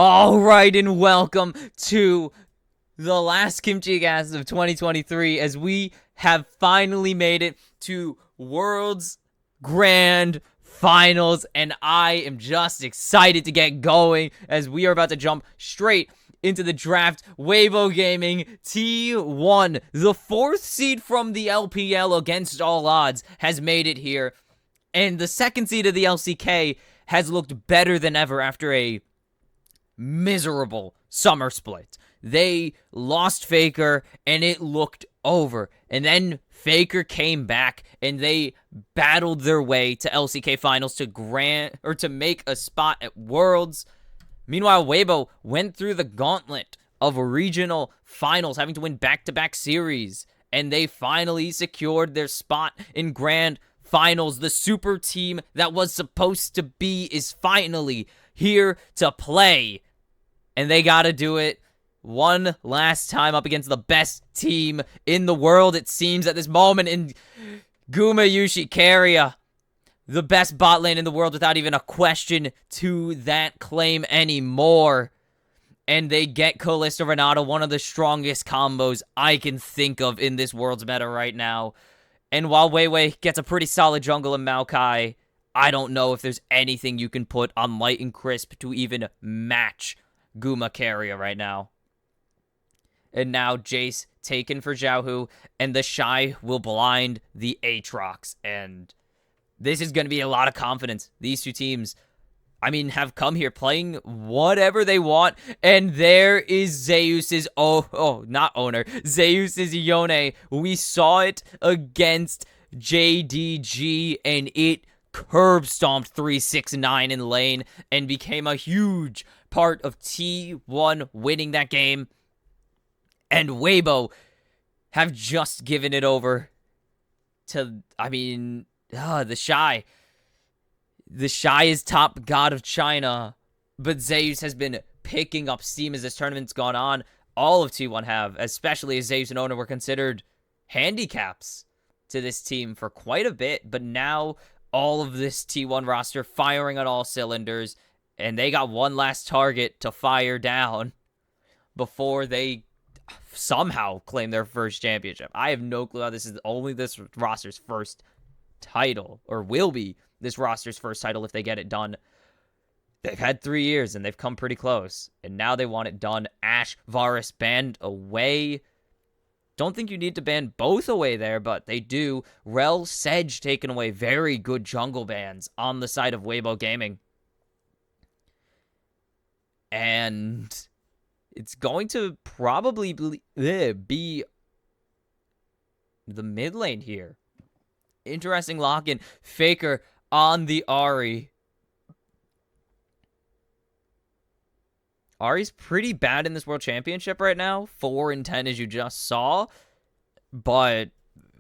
All right, and welcome to the last kimchicast of 2023 as we have finally made it to World's Grand Finals, and I am just excited to get going as we are about to jump straight into the draft. Weibo Gaming T1, the 4th seed from the LPL against all odds, has made it here, and the 2nd seed of the LCK has looked better than ever after a miserable summer split. They lost Faker and it looked over. And then Faker came back and they battled their way to LCK finals to make a spot at Worlds. Meanwhile, Weibo went through the gauntlet of regional finals, having to win back-to-back series, and they finally secured their spot in Grand Finals. The super team that was supposed to be is finally here to play. And they gotta do it one last time up against the best team in the world, it seems, at this moment, in Gumayushi, the best bot lane in the world without even a question to that claim anymore. And they get Kalista Renata, one of the strongest combos I can think of in this world's meta right now. And while Weiwei gets a pretty solid jungle in Maokai, I don't know if there's anything you can put on Light and Crisp to even match Gumayushi right now. And now Jace taken for Xiaohu, and the Shy will blind the Aatrox. And this is going to be a lot of confidence. These two teams, have come here playing whatever they want. And there is Zeus's, Zeus's Yone. We saw it against JDG, and it curb stomped 369 in lane and became a huge part of T1 winning that game. And Weibo have just given it over to, the Shy. The Shy is top god of China, but Zeus has been picking up steam as this tournament's gone on. All of T1 have, especially as Zeus and Ona were considered handicaps to this team for quite a bit, but now all of this T1 roster firing on all cylinders, and they got one last target to fire down before they somehow claim their first championship. I have no clue how this is only this roster's first title, or will be this roster's first title if they get it done. They've had 3 years and they've come pretty close, and now they want it done. Ashe, Varus banned away. Don't think you need to ban both away there, but they do. Rel, Sedge taken away. Very good jungle bans on the side of Weibo Gaming. And it's going to probably be the mid lane here. Interesting lock-in. Faker on the Ahri. Ahri's pretty bad in this World Championship right now. 4-10 as you just saw. But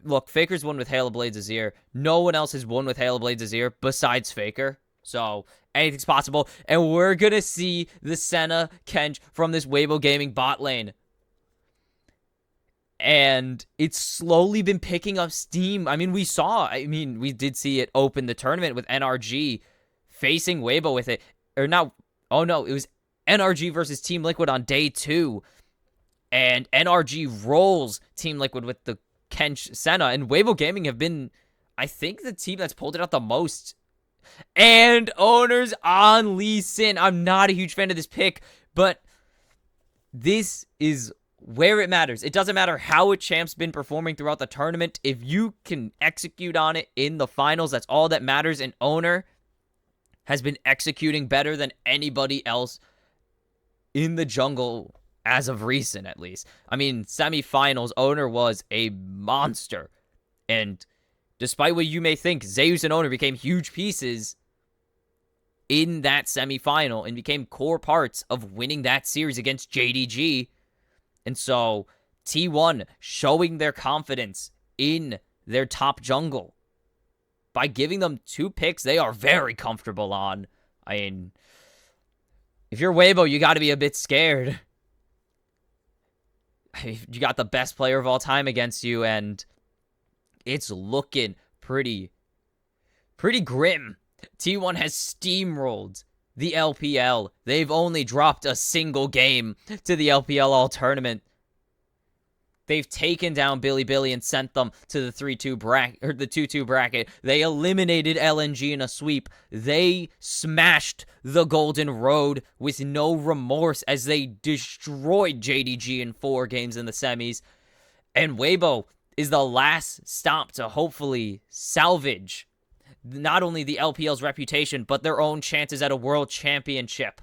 look, Faker's won with Hail of Blades Azir. No one else has won with Hail of Blades Azir besides Faker. So anything's possible. And we're going to see the Senna Kench from this Weibo Gaming bot lane. And it's slowly been picking up steam. We did see it open the tournament with NRG facing Weibo with it. It was NRG versus Team Liquid on day 2. And NRG rolls Team Liquid with the Kench Senna. And Weibo Gaming have been, I think, the team that's pulled it out the most. And owners on Lee Sin. I'm not a huge fan of this pick, but this is where it matters. It doesn't matter how a champ's been performing throughout the tournament. If you can execute on it in the finals, that's all that matters. And Owner has been executing better than anybody else in the jungle as of recent, at least. Semifinals, Owner was a monster. And despite what you may think, Zeus and Owner became huge pieces in that semifinal and became core parts of winning that series against JDG. And so, T1 showing their confidence in their top jungle by giving them 2 picks they are very comfortable on. If you're Weibo, you got to be a bit scared. You got the best player of all time against you, and it's looking pretty grim. T1 has steamrolled the LPL. They've only dropped a single game to the LPL All Tournament. They've taken down Billy and sent them to the 3-2 bracket, or the 2-2 bracket. They eliminated LNG in a sweep. They smashed the Golden Road with no remorse as they destroyed JDG in 4 games in the semis. And Weibo is the last stop to hopefully salvage not only the LPL's reputation, but their own chances at a world championship.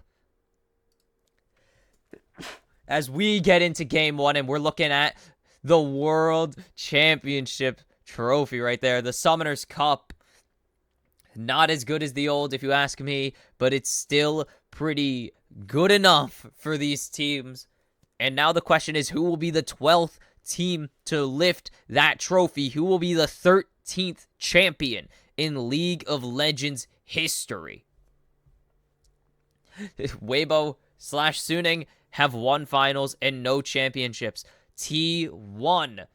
As we get into game 1 and we're looking at the World Championship trophy right there. The Summoners Cup. Not as good as the old, if you ask me, but it's still pretty good enough for these teams. And now the question is, who will be the 12th team to lift that trophy? Who will be the 13th champion in League of Legends history? Weibo / Suning have won finals and no championships. T1,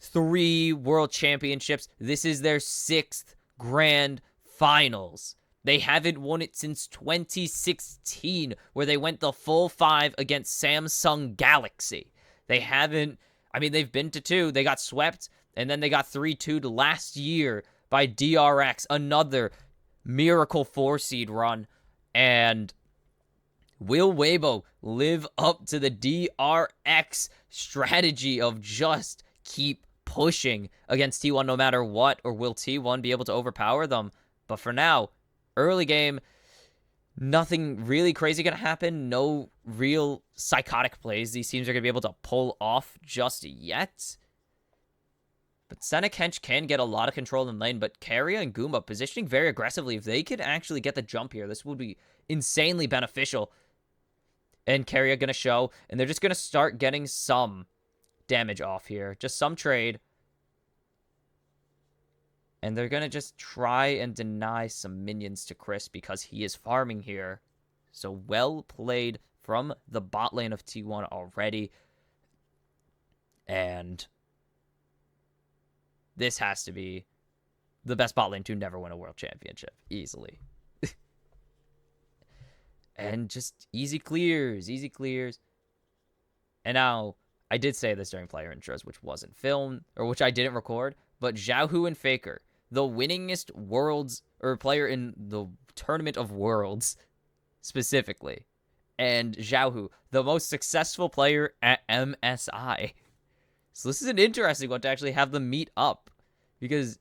3 world championships. This is their 6th grand finals. They haven't won it since 2016, where they went the full 5 against Samsung Galaxy. They haven't, I mean, they've been to 2. They got swept, and then they got 3-2'd last year by DRX, another miracle 4-seed run. And will Weibo live up to the DRX strategy of just keep pushing against T1 no matter what, or will T1 be able to overpower them? But for now, early game, nothing really crazy going to happen. No real psychotic plays these teams are going to be able to pull off just yet. But Senekench can get a lot of control in lane, but Keria and Goomba positioning very aggressively. If they could actually get the jump here, this would be insanely beneficial. And Keria going to show, and they're just going to start getting some damage off here. Just some trade. And they're going to just try and deny some minions to Chris because he is farming here. So well played from the bot lane of T1 already. And this has to be the best bot lane to never win a world championship. Easily. And just easy clears, easy clears. And now, I did say this during player intros, which wasn't filmed, or which I didn't record, but Xiaohu and Faker, the winningest worlds, or player in the Tournament of Worlds, specifically. And Xiaohu, the most successful player at MSI. So this is an interesting one to actually have them meet up, because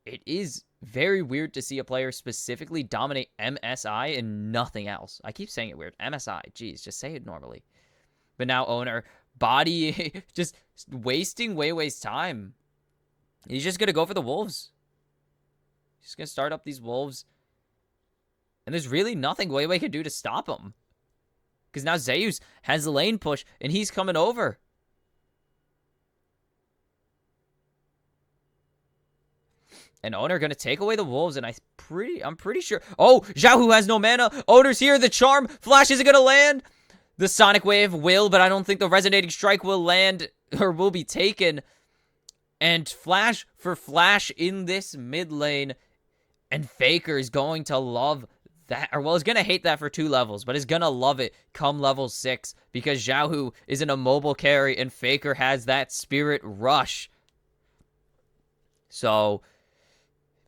it is very weird to see a player specifically dominate MSI and nothing else. I keep saying it weird. MSI. Jeez, just say it normally. But now Owner, body, just wasting Weiwei's time. He's just going to go for the Wolves. He's going to start up these Wolves. And there's really nothing Weiwei can do to stop him. Because now Zeus has the lane push, and he's coming over. And Owner going to take away the Wolves, and I'm pretty sure. Oh, Xiaohu has no mana. Owner's here. The charm. Flash isn't going to land. The Sonic Wave will, but I don't think the Resonating Strike will land or will be taken. And Flash for Flash in this mid lane. And Faker is going to love that. Or, well, he's going to hate that for 2 levels, but he's going to love it come level 6 because Xiaohu is an immobile carry and Faker has that Spirit Rush. So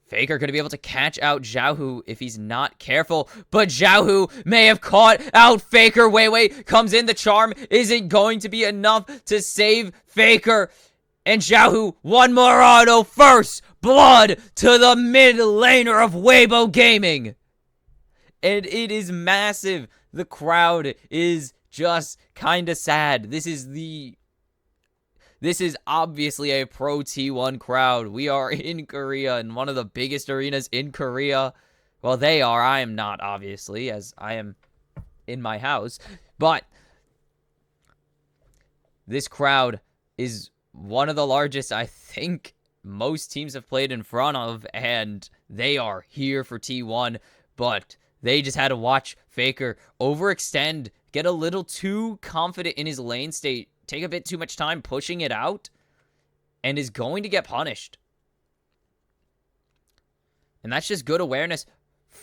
Faker going to be able to catch out Xiaohu if he's not careful. But Xiaohu may have caught out Faker. Weiwei comes in. The charm isn't going to be enough to save Faker. And Xiaohu, one more auto. First blood to the mid laner of Weibo Gaming. And it is massive. The crowd is just kind of sad. This is obviously a pro T1 crowd. We are in Korea, in one of the biggest arenas in Korea. Well, they are. I am not, obviously, as I am in my house. But this crowd is one of the largest, I think, most teams have played in front of, and they are here for T1. But they just had to watch Faker overextend, get a little too confident in his lane state, take a bit too much time pushing it out, and is going to get punished. And that's just good awareness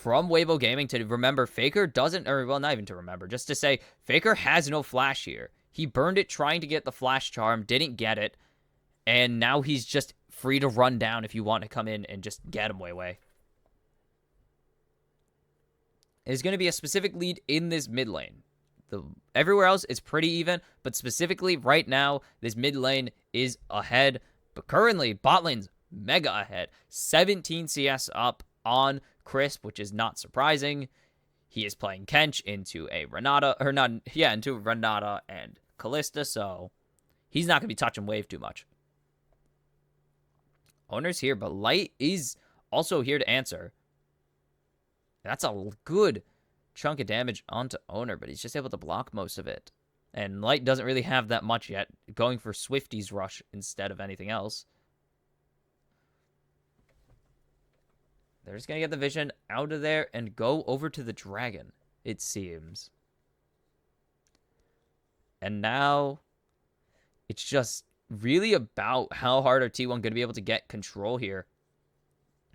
from Weibo Gaming to remember Faker doesn't, or well, not even to remember, just to say Faker has no flash here. He burned it trying to get the flash charm, didn't get it, and now he's just free to run down if you want to come in and just get him, Weiwei. There's going to be a specific lead in this mid lane. Everywhere else is pretty even, but specifically right now, this mid lane is ahead. But currently, bot lane's mega ahead. 17 CS up on Crisp, which is not surprising. He is playing Kench into a Renata, or not, yeah, into Renata and Kalista, so he's not going to be touching wave too much. Owner's here, but Light is also here to answer. That's a good chunk of damage onto Owner, but he's just able to block most of it. And Light doesn't really have that much yet, going for Swifty's Rush instead of anything else. They're just going to get the vision out of there and go over to the dragon, it seems. And now it's just really about how hard are T1 going to be able to get control here.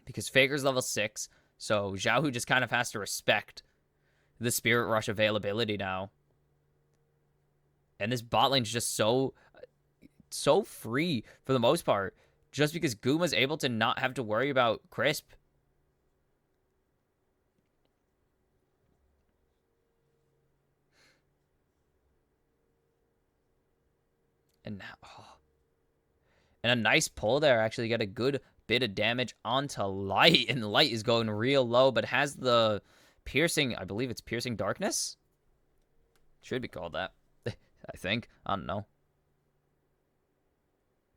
Because Faker's level 6, so Xiaohu just kind of has to respect the Spirit Rush availability now. And this bot lane's just so free for the most part, just because Guma's able to not have to worry about Crisp. And now, and a nice pull there. Actually got a good bit of damage onto Light, and Light is going real low, but has the piercing, I believe it's piercing darkness? Should be called that, I think. I don't know.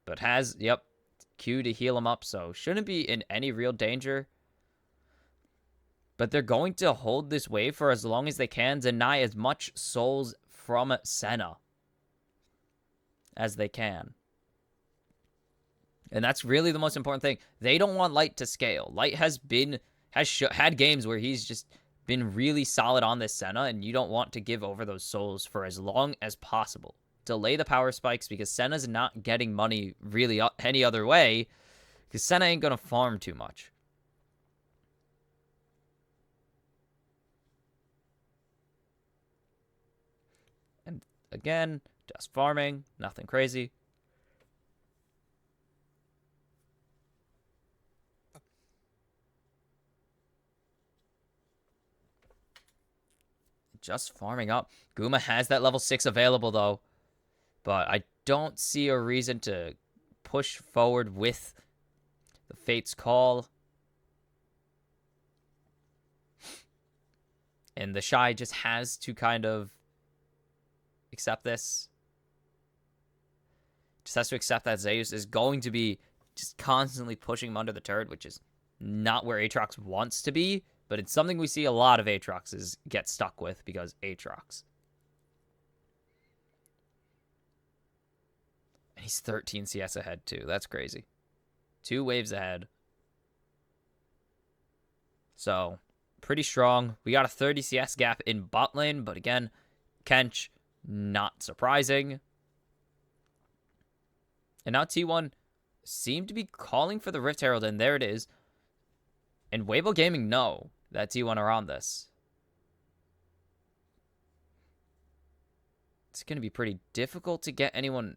But has, yep, Q to heal him up, so shouldn't be in any real danger. But they're going to hold this wave for as long as they can, deny as much souls from Senna as they can. And that's really the most important thing. They don't want Light to scale. Light has had games where he's just been really solid on this Senna, and you don't want to give over those souls for as long as possible. Delay the power spikes, because Senna's not getting money really any other way, because Senna ain't going to farm too much. And again, just farming, nothing crazy. Just farming up. Guma has that level 6 available, though. But I don't see a reason to push forward with the Fate's Call. And the Shy just has to kind of accept this. Just has to accept that Zeus is going to be just constantly pushing him under the turret, which is not where Aatrox wants to be. But it's something we see a lot of Aatroxes get stuck with, because Aatrox. And he's 13 CS ahead, too. That's crazy. 2 waves ahead. So, pretty strong. We got a 30 CS gap in bot lane, but again, Kench, not surprising. And now T1 seemed to be calling for the Rift Herald, and there it is. And Weibo Gaming know that T1 are on this. It's going to be pretty difficult to get anyone...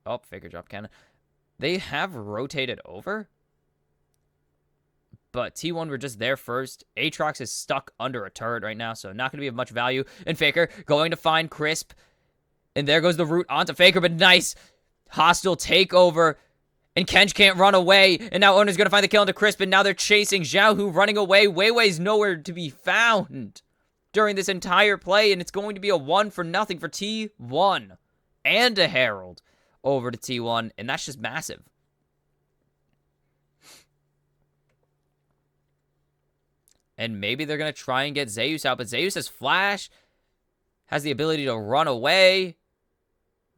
Oh, Faker drop cannon. They have rotated over. But T1 were just there first. Aatrox is stuck under a turret right now, so not going to be of much value. And Faker going to find Crisp. And there goes the root onto Faker, but nice hostile takeover. And Kench can't run away. And now Owner's going to find the kill into Crisp. And now they're chasing Xiaohu running away. Weiwei's nowhere to be found during this entire play. And it's going to be a 1-0 for T1. And a Herald over to T1. And that's just massive. And maybe they're going to try and get Zeus out. But Zeus has flash. Has the ability to run away.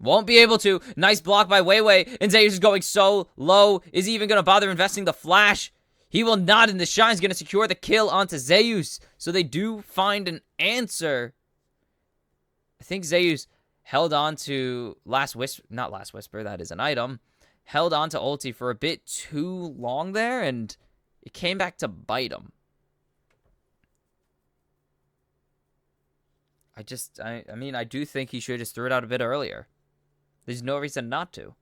Won't be able to. Nice block by Weiwei. And Zeus is going so low. Is he even going to bother investing the flash? He will not. And the Shine's going to secure the kill onto Zeus. So they do find an answer. I think Zeus held on to Last Whisper. Not Last Whisper. That is an item. Held on to ulti for a bit too long there. And it came back to bite him. I mean, I do think he should have just threw it out a bit earlier. There's no reason not to.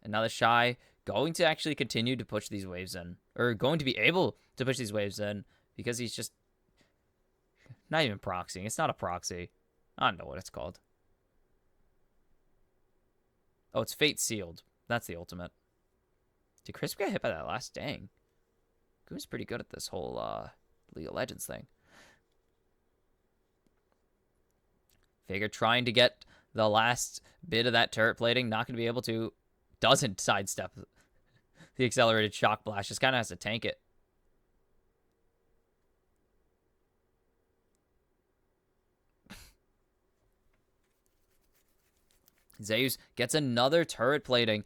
And now the Shy going to actually continue to push these waves in. Or going to be able to push these waves in. Because he's just not even proxying. It's not a proxy. I don't know what it's called. Oh, it's Fate Sealed. That's the ultimate. Did Chris get hit by that last? Dang. Goom's pretty good at this whole League of Legends thing. Faker trying to get the last bit of that turret plating. Not going to be able to. Doesn't sidestep the accelerated shock blast. Just kind of has to tank it. Zeus gets another turret plating.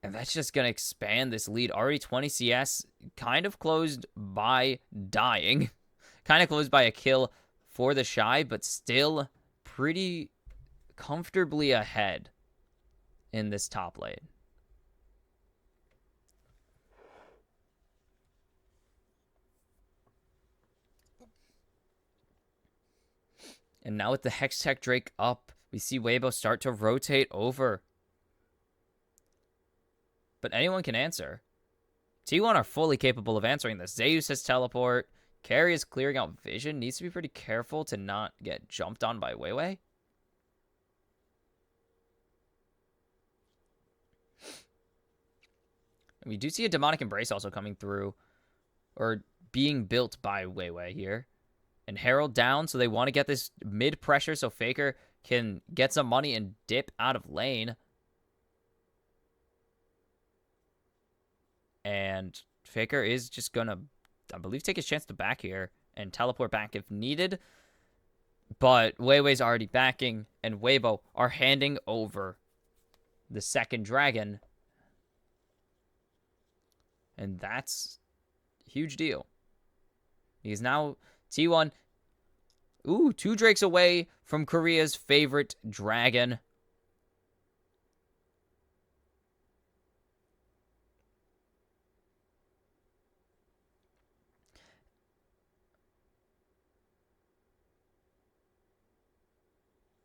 And that's just going to expand this lead. Already 20 CS. Kind of closed by dying. Kind of closed by a kill for the Shy. But still pretty comfortably ahead in this top lane. And now with the Hextech Drake up, we see Weibo start to rotate over. But anyone can answer. T1 are fully capable of answering this. Zeus has teleport. Carry is clearing out vision. Needs to be pretty careful to not get jumped on by Weiwei. And we do see a Demonic Embrace also coming through. Or being built by Weiwei here. And Herald down, so they want to get this mid-pressure so Faker can get some money and dip out of lane. And Faker is just going to, I believe, take his chance to back here and teleport back if needed. But Weiwei's already backing, and Weibo are handing over the second dragon. And that's a huge deal. Because now T1, 2 Drakes away from Korea's favorite dragon.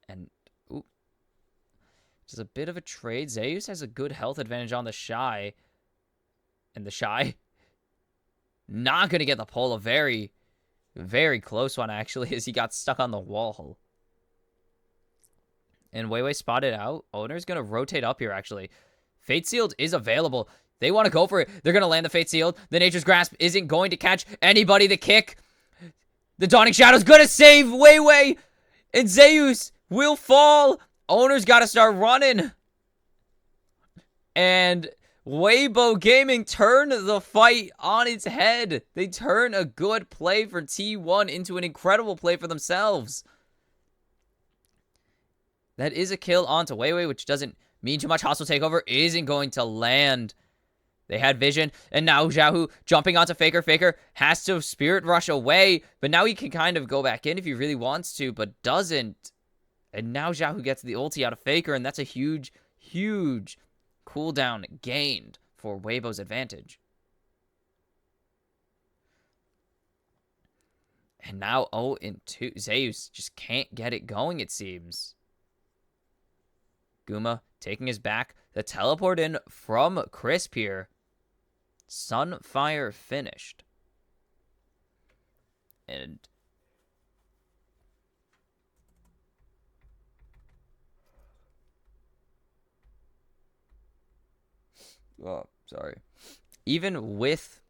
And, just a bit of a trade. Zeus has a good health advantage on the Shy. And the Shy not going to get the pull. A very, very close one, actually, as he got stuck on the wall. And Weiwei spotted out. Owner's going to rotate up here, actually. Fate Sealed is available. They want to go for it. They're going to land the Fate Sealed. The Nature's Grasp isn't going to catch anybody. The kick. The Dawning Shadow's going to save Weiwei. And Zeus will fall. Owner's got to start running. And Weibo Gaming turn the fight on its head. They turn a good play for T1 into an incredible play for themselves. That is a kill onto Weiwei, which doesn't mean too much. Hostile Takeover isn't going to land. They had vision, and now Xiaohu jumping onto Faker. Faker has to Spirit Rush away, but now he can kind of go back in if he really wants to, but doesn't. And now Xiaohu gets the ulti out of Faker, and that's a huge, huge cooldown gained for Weibo's advantage. And now 0-2. Zeus just can't get it going, it seems. Guma taking his back. The teleport in from Crisp here. Sunfire finished. And sorry. Even with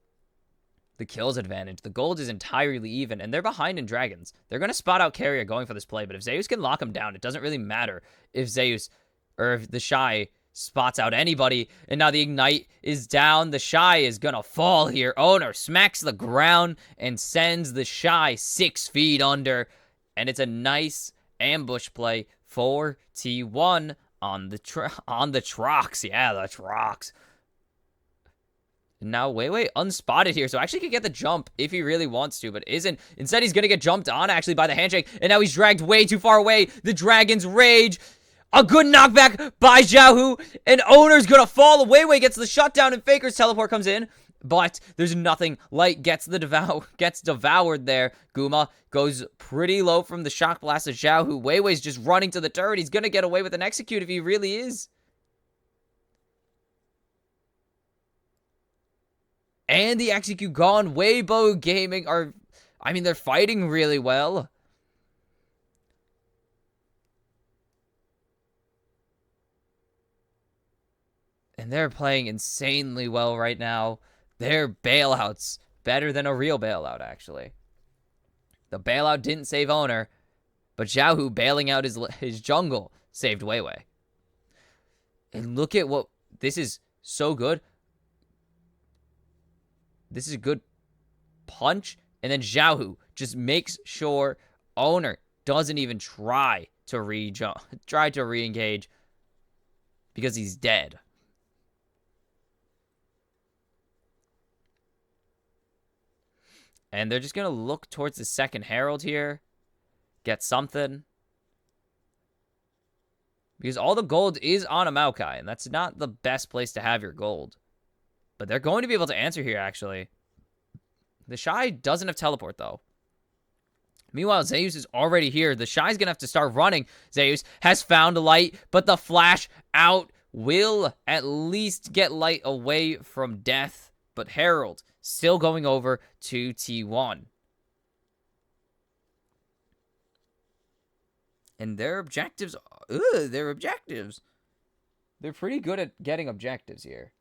the kills advantage, the gold is entirely even, and they're behind in Dragons. They're going to spot out Carrier going for this play, but if Zeus can lock him down, it doesn't really matter if Zeus or if the Shy spots out anybody. And now the Ignite is down. The Shy is going to fall here. Owner smacks the ground and sends the Shy 6 feet under. And it's a nice ambush play for T1 on the Trox. Yeah, the Trox. Now Weiwei unspotted here, so actually could get the jump if he really wants to, but isn't. Instead, he's going to get jumped on, actually, by the handshake, and now he's dragged way too far away. The Dragon's Rage. A good knockback by Xiaohu, and Owner's going to fall. Weiwei gets the shutdown, and Faker's teleport comes in, But there's nothing. Light gets devoured there. Guma goes pretty low from the shock blast of Xiaohu. Weiwei's just running to the turret. He's gonna get away with an execute if he really is. And the execute gone. Weibo Gaming are... I mean, they're fighting really well. And they're playing insanely well right now. Their bailouts better than a real bailout, actually. The bailout didn't save owner, but Xiaohu bailing out his jungle saved Weiwei. And look at what... This is so good. This is a good punch. And then Xiaohu just makes sure owner doesn't even try to re-engage because he's dead. And they're just going to look towards the second Herald here. Get something. Because all the gold is on a Maokai. And that's not the best place to have your gold. But they're going to be able to answer here, actually. The Shy doesn't have teleport, though. Meanwhile, Zeus is already here. The Shy's going to have to start running. Zeus has found Light, but the flash out will at least get Light away from death. But Herald still going over to T1. And their objectives... their objectives. They're pretty good at getting objectives here.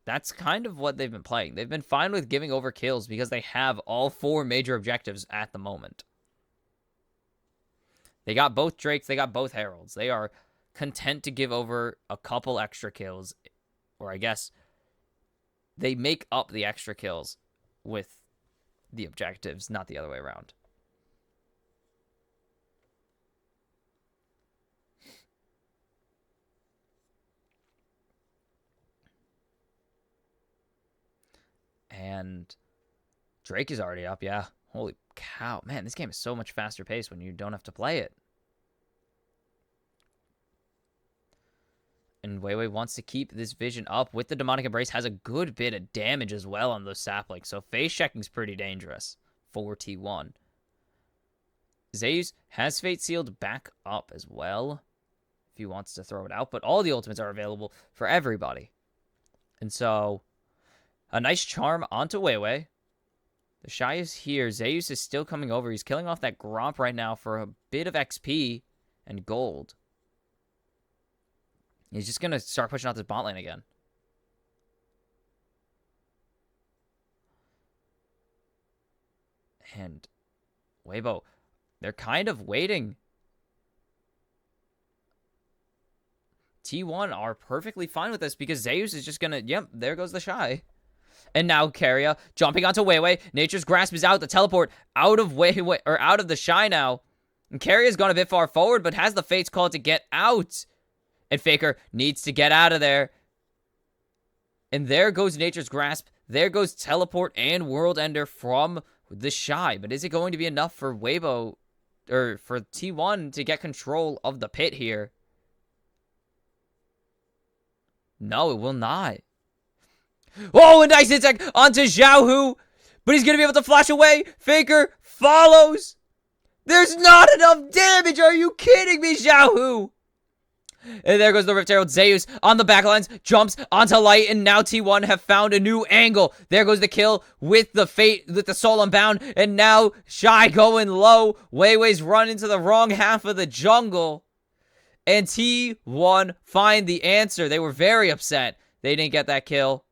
That's kind of what they've been playing. They've been fine with giving over kills because they have all 4 major objectives at the moment. They got both Drakes. They got both Heralds. They are content to give over a couple extra kills. Or I guess they make up the extra kills with the objectives, not the other way around. And Drake is already up, yeah. Holy cow. Man, this game is so much faster paced when you don't have to play it. And Weiwei wants to keep this vision up with the Demonic Embrace. Has a good bit of damage as well on those saplings. So face checking's pretty dangerous for T1. Zeus has Fate Sealed back up as well if he wants to throw it out. But all the ultimates are available for everybody. And so... a nice charm onto Weiwei. The Shy is here. Zeus is still coming over. He's killing off that Gromp right now for a bit of XP and gold. He's just going to start pushing out this bot lane again. And Weibo, they're kind of waiting. T1 are perfectly fine with this because Zeus is just going to... Yep, there goes the Shy. And now Keria jumping onto Weiwei. Nature's Grasp is out. The teleport out of Weiwei, or out of the Shy now. And Keria's gone a bit far forward, but has the Fate's Call to get out. And Faker needs to get out of there. And there goes Nature's Grasp. There goes Teleport and World Ender from the Shy. But is it going to be enough for Weibo, or for T1 to get control of the pit here? No, it will not. Oh, a nice attack onto Xiaohu. But he's going to be able to flash away. Faker follows. There's not enough damage. Are you kidding me, Xiaohu? And there goes the Rift Herald. Zeus on the backlines. Jumps onto Light. And now T1 have found a new angle. There goes the kill with the Fate, with the Soul Unbound. And now Shy going low. Weiwei's run into the wrong half of the jungle. And T1 find the answer. They were very upset they didn't get that kill.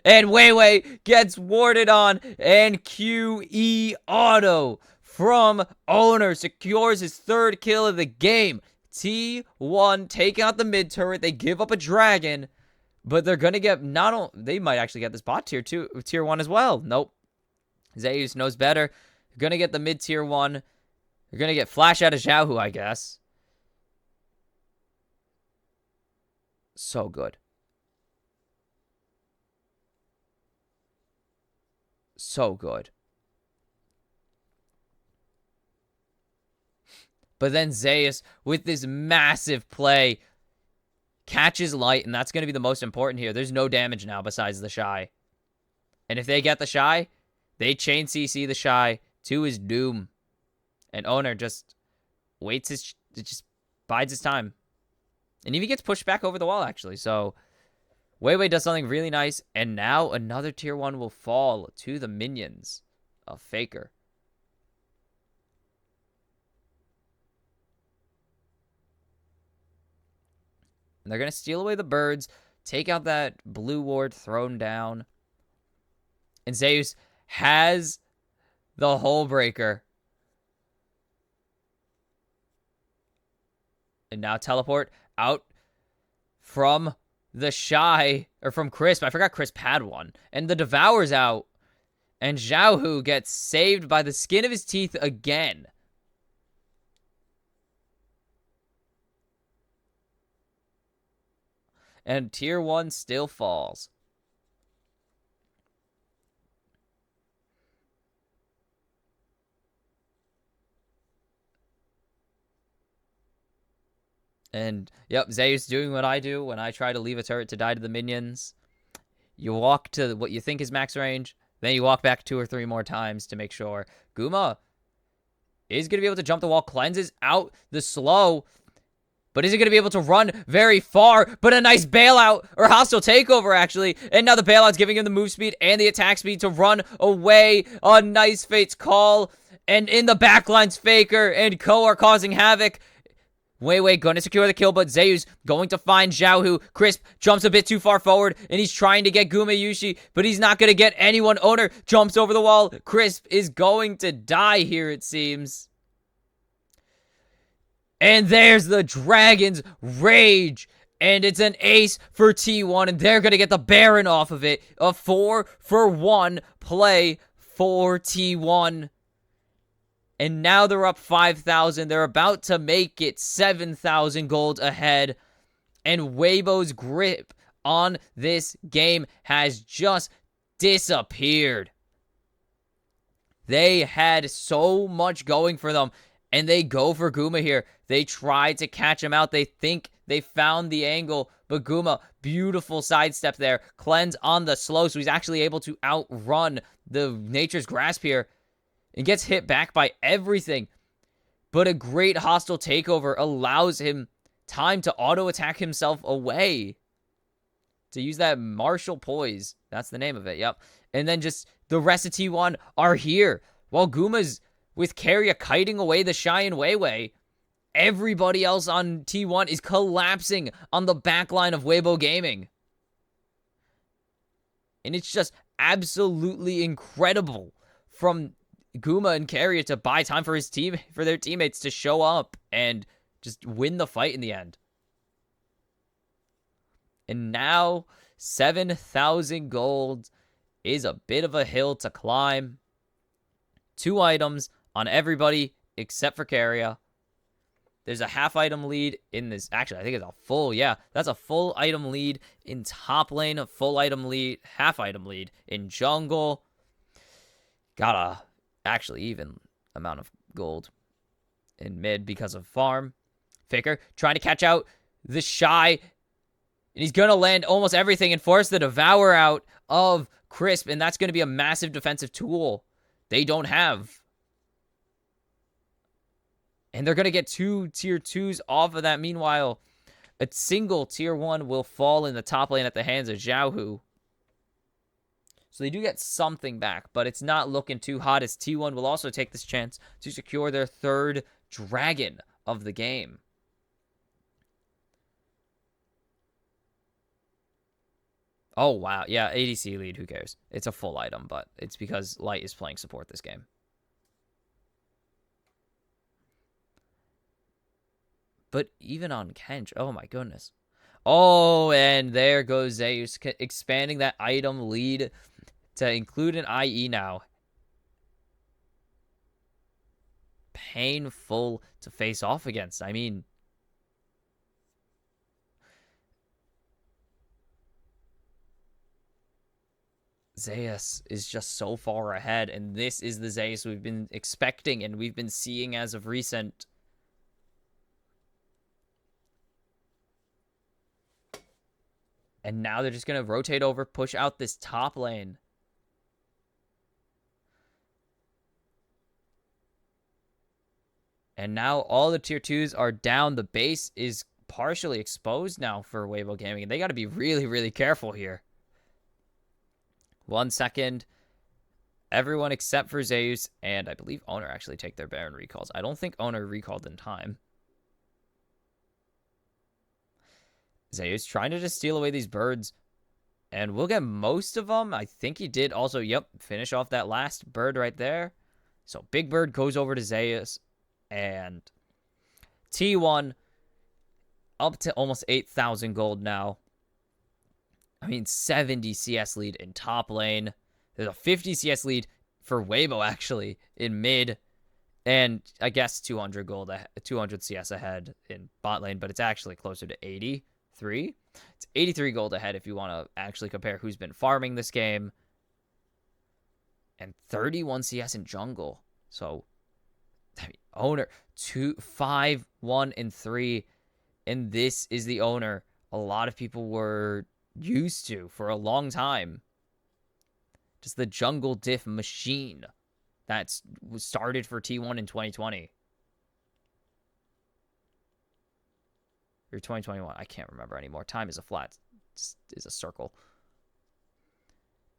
And Weiwei gets warded on. And QE auto from Owner secures his 3rd kill of the game. T1 taking out the mid turret. They give up a dragon. But they're going to get not only... They might actually get this bot tier 1 as well. Nope. Zeus knows better. They're going to get the mid tier 1. They're going to get flash out of Xiaohu, I guess. So good. So good. But then Zeus, with this massive play, catches Light, and that's going to be the most important here. There's no damage now besides the Shy. And if they get the Shy, they chain CC the Shy to his doom. And Owner just just bides his time. And even gets pushed back over the wall, actually. So Weiwei does something really nice. And now another tier 1 will fall to the minions of Faker. And they're going to steal away the birds, take out that blue ward thrown down. And Zeus has the hole breaker. And now teleport out from the Shy, or from Crisp. I forgot Crisp had one. And the Devour's out. And Xiaohu gets saved by the skin of his teeth again. And tier 1 still falls. And, yep, Zeus doing what I do when I try to leave a turret to die to the minions. You walk to what you think is max range, then you walk back 2 or 3 more times to make sure. Guma is going to be able to jump the wall, cleanses out the slow, but is he going to be able to run very far? But a nice bailout, or hostile takeover, actually. And now the bailout's giving him the move speed and the attack speed to run away. A nice Fate's Call. And in the backlines, Faker and Ko are causing havoc. Weiwei going to secure the kill, but Zeus going to find Xiaohu. Crisp jumps a bit too far forward, and he's trying to get Gumayushi, but he's not going to get anyone. Owner jumps over the wall. Crisp is going to die here, it seems. And there's the Dragon's Rage. And it's an ace for T1, and they're going to get the Baron off of it. A 4-for-1 play for T1. And now they're up 5,000. They're about to make it 7,000 gold ahead. And Weibo's grip on this game has just disappeared. They had so much going for them. And they go for Guma here. They try to catch him out. They think they found the angle. But Guma, beautiful sidestep there. Cleanse on the slow. So he's actually able to outrun the Nature's Grasp here. And gets hit back by everything. But a great hostile takeover allows him time to auto-attack himself away. To use that martial poise. That's the name of it, yep. And then just the rest of T1 are here. While Guma's with Keria kiting away the Shy and Weiwei, everybody else on T1 is collapsing on the backline of Weibo Gaming. And it's just absolutely incredible from Guma and Keria to buy time for their teammates to show up and just win the fight in the end. And now 7,000 gold is a bit of a hill to climb. 2 items on everybody except for Keria. There's a half item lead in this. Actually, I think it's a full. Yeah, that's a full item lead in top lane. A full item lead, half item lead in jungle. Got a actually even amount of gold in mid because of farm. Faker trying to catch out the Shy. And he's going to land almost everything and force the Devour out of Crisp. And that's going to be a massive defensive tool they don't have. And they're going to get 2 tier 2s off of that. Meanwhile, a single tier 1 will fall in the top lane at the hands of Xiaohu. So they do get something back, but it's not looking too hot as T1 will also take this chance to secure their 3rd dragon of the game. Oh, wow. Yeah, ADC lead, who cares? It's a full item, but it's because Light is playing support this game. But even on Kench, oh my goodness. Oh, and there goes Zeus expanding that item lead to include an IE now. Painful to face off against. I mean, Zeus is just so far ahead, and this is the Zeus we've been expecting and we've been seeing as of recent. And now they're just going to rotate over, push out this top lane. And now all the tier 2s are down. The base is partially exposed now for Weibo Gaming. And they got to be really, really careful here. 1 second. Everyone except for Zeus and I believe Owner actually take their Baron recalls. I don't think Owner recalled in time. Zeus trying to just steal away these birds. And we'll get most of them. I think he did also, yep, finish off that last bird right there. So Big Bird goes over to Zeus. And T1 up to almost 8,000 gold now. I mean, 70 CS lead in top lane. There's a 50 CS lead for Weibo, actually, in mid. And I guess 200 gold, 200 CS ahead in bot lane. But it's actually closer to 83. It's 83 gold ahead if you want to actually compare who's been farming this game. And 31 CS in jungle. So, I mean, Owner, 2, 5, 1, and 3. And this is the Owner a lot of people were used to for a long time. Just the jungle diff machine that was started for T1 in 2020. Or 2021. I can't remember anymore. Time is a flat. Is a circle.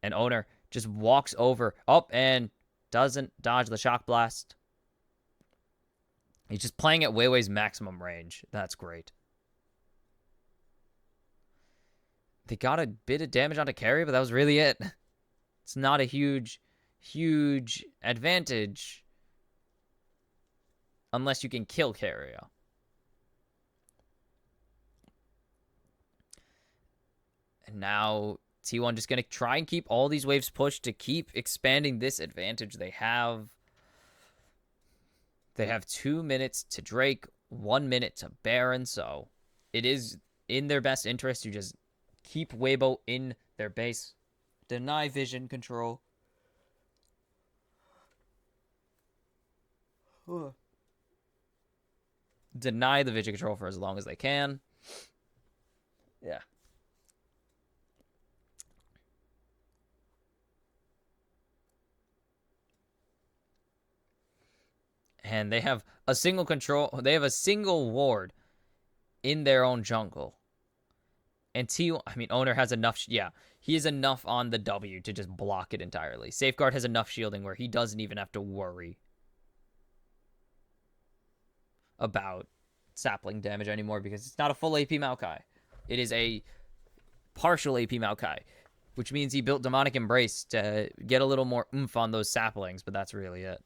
And Owner just walks over. Up and doesn't dodge the shock blast. He's just playing at Weiwei's maximum range. That's great. They got a bit of damage onto carry, but that was really it. It's not a huge advantage unless you can kill Carrier. And now T1 just going to try and keep all these waves pushed to keep expanding this advantage they have. They have 2 minutes to Drake, 1 minute to Baron, so it is in their best interest to just keep Weibo in their base. Deny vision control. Deny the vision control for as long as they can. Yeah. And they have a single control. They have a single ward in their own jungle. And Owner has enough. Yeah, he has enough on the W to just block it entirely. Safeguard has enough shielding where he doesn't even have to worry about sapling damage anymore because it's not a full AP Maokai. It is a partial AP Maokai, which means he built Demonic Embrace to get a little more oomph on those saplings, but that's really it.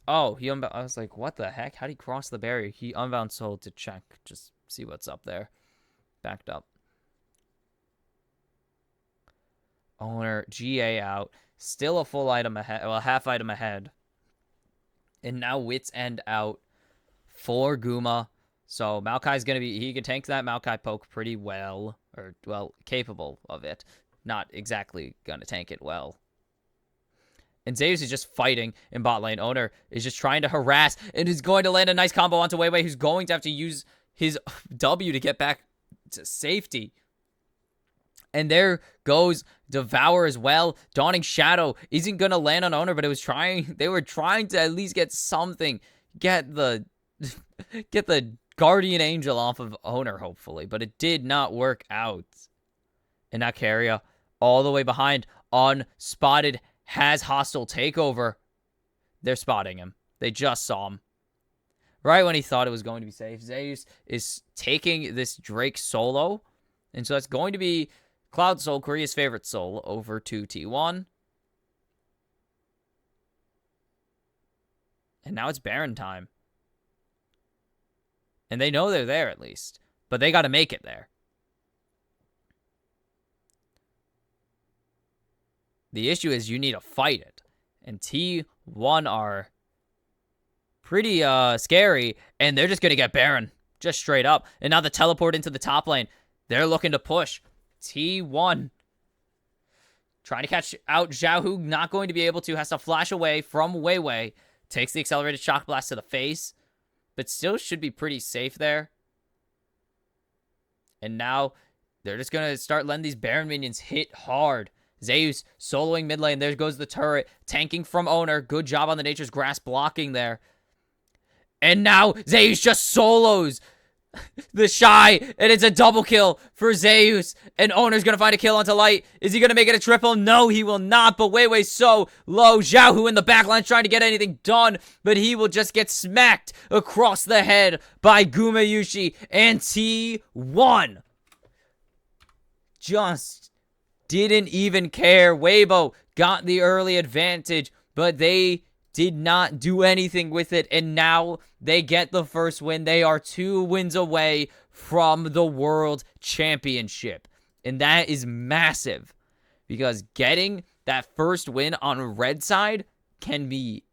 Oh, I was like, what the heck? How'd he cross the barrier? He unbound soul to check, just see what's up there. Backed up. Owner, GA out. Still a full item ahead, well, half item ahead. And now Wits End out for Guma. So Maokai's going to be, he can tank that Maokai poke pretty well. Or, well, capable of it. Not exactly going to tank it well. And Zeus is just fighting in bot lane. Owner is just trying to harass and is going to land a nice combo onto Weiwei, who's going to have to use his W to get back to safety. And there goes Devour as well. Dawning Shadow isn't going to land on Owner, but they were trying to at least get something. Get the Guardian Angel off of Owner, hopefully. But it did not work out. And now Carrier all the way behind, unspotted, has hostile takeover. They're spotting him. They just saw him. Right when he thought it was going to be safe. Zeus is taking this Drake solo. And so that's going to be Cloud Soul, Korea's favorite soul, over to T1. And now it's Baron time. And they know they're there at least. But they got to make it there. The issue is you need to fight it. And T1 are pretty scary. And they're just going to get Baron. Just straight up. And now the teleport into the top lane. They're looking to push. T1 trying to catch out Xiaohu. Not going to be able to. Has to flash away from Weiwei. Takes the accelerated shock blast to the face. But still should be pretty safe there. And now they're just going to start letting these Baron minions hit hard. Zeus soloing mid lane. There goes the turret. Tanking from Owner. Good job on the Nature's Grass blocking there. And now Zeus just solos the Shy, and it's a double kill for Zeus. And Owner's gonna find a kill onto Light. Is he gonna make it a triple? No, he will not. But Weiwei's so low. Zhao, who in the backline trying to get anything done, but he will just get smacked across the head by Gumayushi and T1. Just didn't even care. Weibo got the early advantage, but they did not do anything with it, and now they get the first win. They are 2 wins away from the World Championship, and that is massive, because getting that first win on red side can be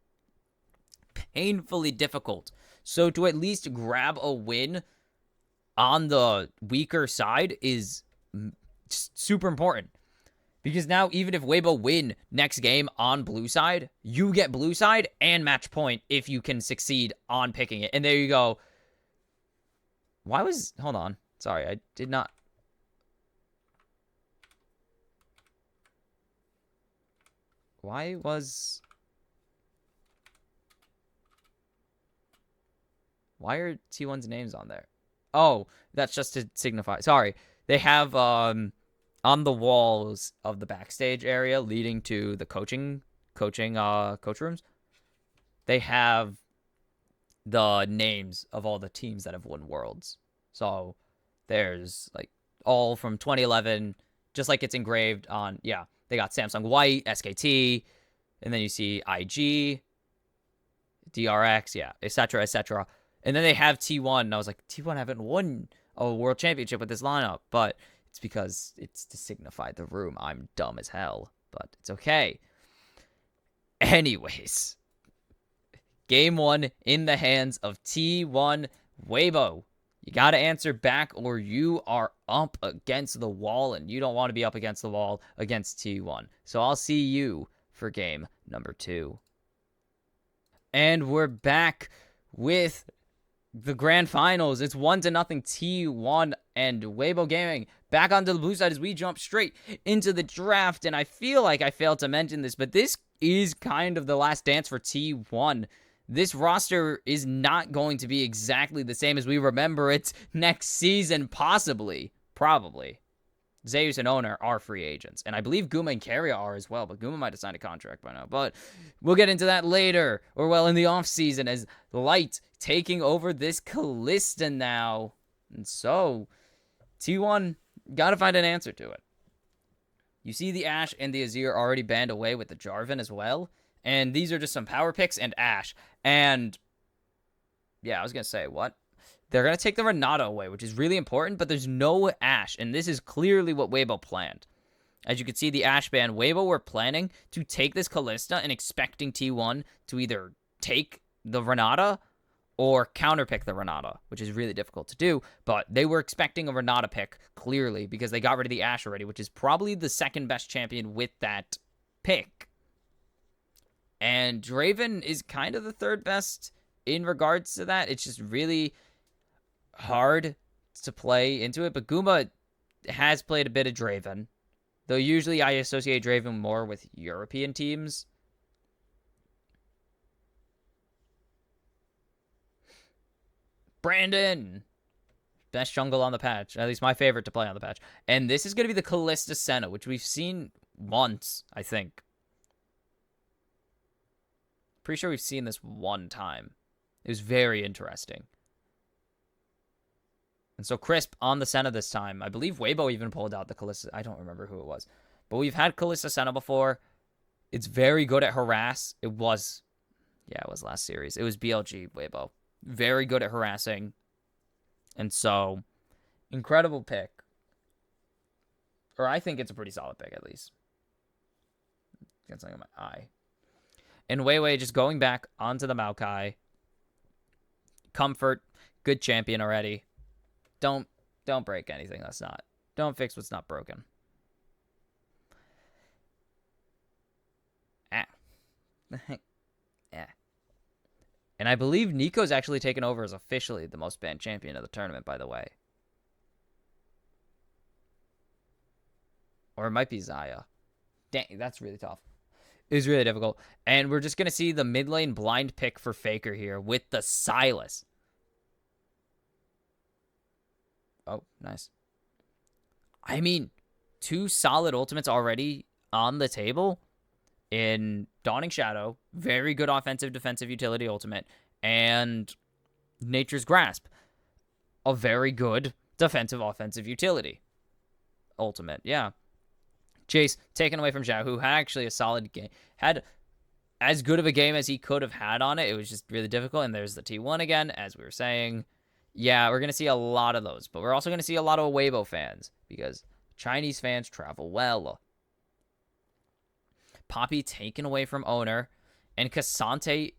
painfully difficult. So to at least grab a win on the weaker side is super important. Because now, even if Weibo win next game on blue side, you get blue side and match point if you can succeed on picking it. And there you go. Hold on. Sorry, I did not. Why are T1's names on there? Oh, that's just to signify. Sorry. They have, on the walls of the backstage area leading to the coach rooms, they have the names of all the teams that have won Worlds. So there's like all from 2011, just like it's engraved on, yeah, they got Samsung White, SKT, and then you see IG, DRX, yeah, etc., etc. And then they have T1, and I was like, T1 haven't won a World Championship with this lineup, but it's because it's to signify the room. I'm dumb as hell, but it's okay. Anyways, game 1 in the hands of T1. Weibo, you got to answer back or you are up against the wall, and you don't want to be up against the wall against T1. So I'll see you for game number 2. And we're back with the grand finals. It's 1-0 T1 and Weibo Gaming back onto the blue side as we jump straight into the draft. And I feel like I failed to mention this, but this is kind of the last dance for T1. This roster is not going to be exactly the same as we remember it next season, possibly. Probably. Zeus and Owner are free agents. And I believe Guma and Carrier are as well, but Guma might have signed a contract by now. But we'll get into that later, or well, in the offseason, as Light taking over this Kalista now. And so, T1 got to find an answer to it. You see the Ashe and the Azir already banned away with the Jarvan as well. And these are just some power picks and Ashe. And, yeah, I was going to say, what? They're going to take the Renata away, which is really important, but there's no Ashe. And this is clearly what Weibo planned. As you can see, the Ashe ban, Weibo were planning to take this Kalista and expecting T1 to either take the Renata or counterpick the Renata, which is really difficult to do. But they were expecting a Renata pick, clearly, because they got rid of the Ashe already, which is probably the second best champion with that pick. And Draven is kind of the third best in regards to that. It's just really hard to play into it. But Guma has played a bit of Draven, though usually I associate Draven more with European teams. Brandon, best jungle on the patch, at least my favorite to play on the patch. And this is going to be the Kalista Senna, which we've seen once, I think. Pretty sure we've seen this one time. It was very interesting. And so Crisp on the Senna this time. I believe Weibo even pulled out the Kalista. I don't remember who it was. But we've had Kalista Senna before. It's very good at harass. It was last series. It was BLG Weibo. Very good at harassing. And so, incredible pick. Or I think it's a pretty solid pick, at least. Got something in my eye. And Weiwei just going back onto the Maokai. Comfort. Good champion already. Don't break anything that's not. Don't fix what's not broken. And I believe Nico's actually taken over as officially the most banned champion of the tournament, by the way. Or it might be Xayah. Dang, that's really tough. It's really difficult. And we're just going to see the mid lane blind pick for Faker here with the Sylas. Oh, nice. I mean, 2 solid ultimates already on the table in Dawning Shadow. Very good offensive, defensive utility ultimate. And Nature's Grasp. A very good defensive, offensive utility ultimate. Yeah. Jace taken away from Zhao, who had actually a solid game. Had as good of a game as he could have had on it. It was just really difficult. And there's the T1 again, as we were saying. Yeah, we're going to see a lot of those. But we're also going to see a lot of Weibo fans because Chinese fans travel well. Poppy taken away from Owner. And Cassante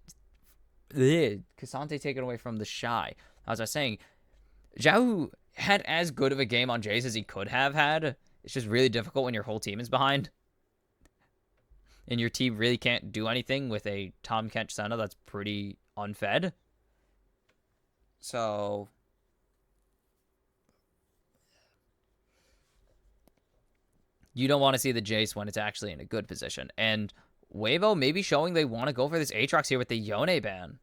taken away from the Shy. As I was saying, Zhao had as good of a game on Jace as he could have had. It's just really difficult when your whole team is behind. And your team really can't do anything with a Tahm Kench Senna that's pretty unfed. So you don't want to see the Jace when it's actually in a good position. And Weibo maybe showing they want to go for this Aatrox here with the Yone ban.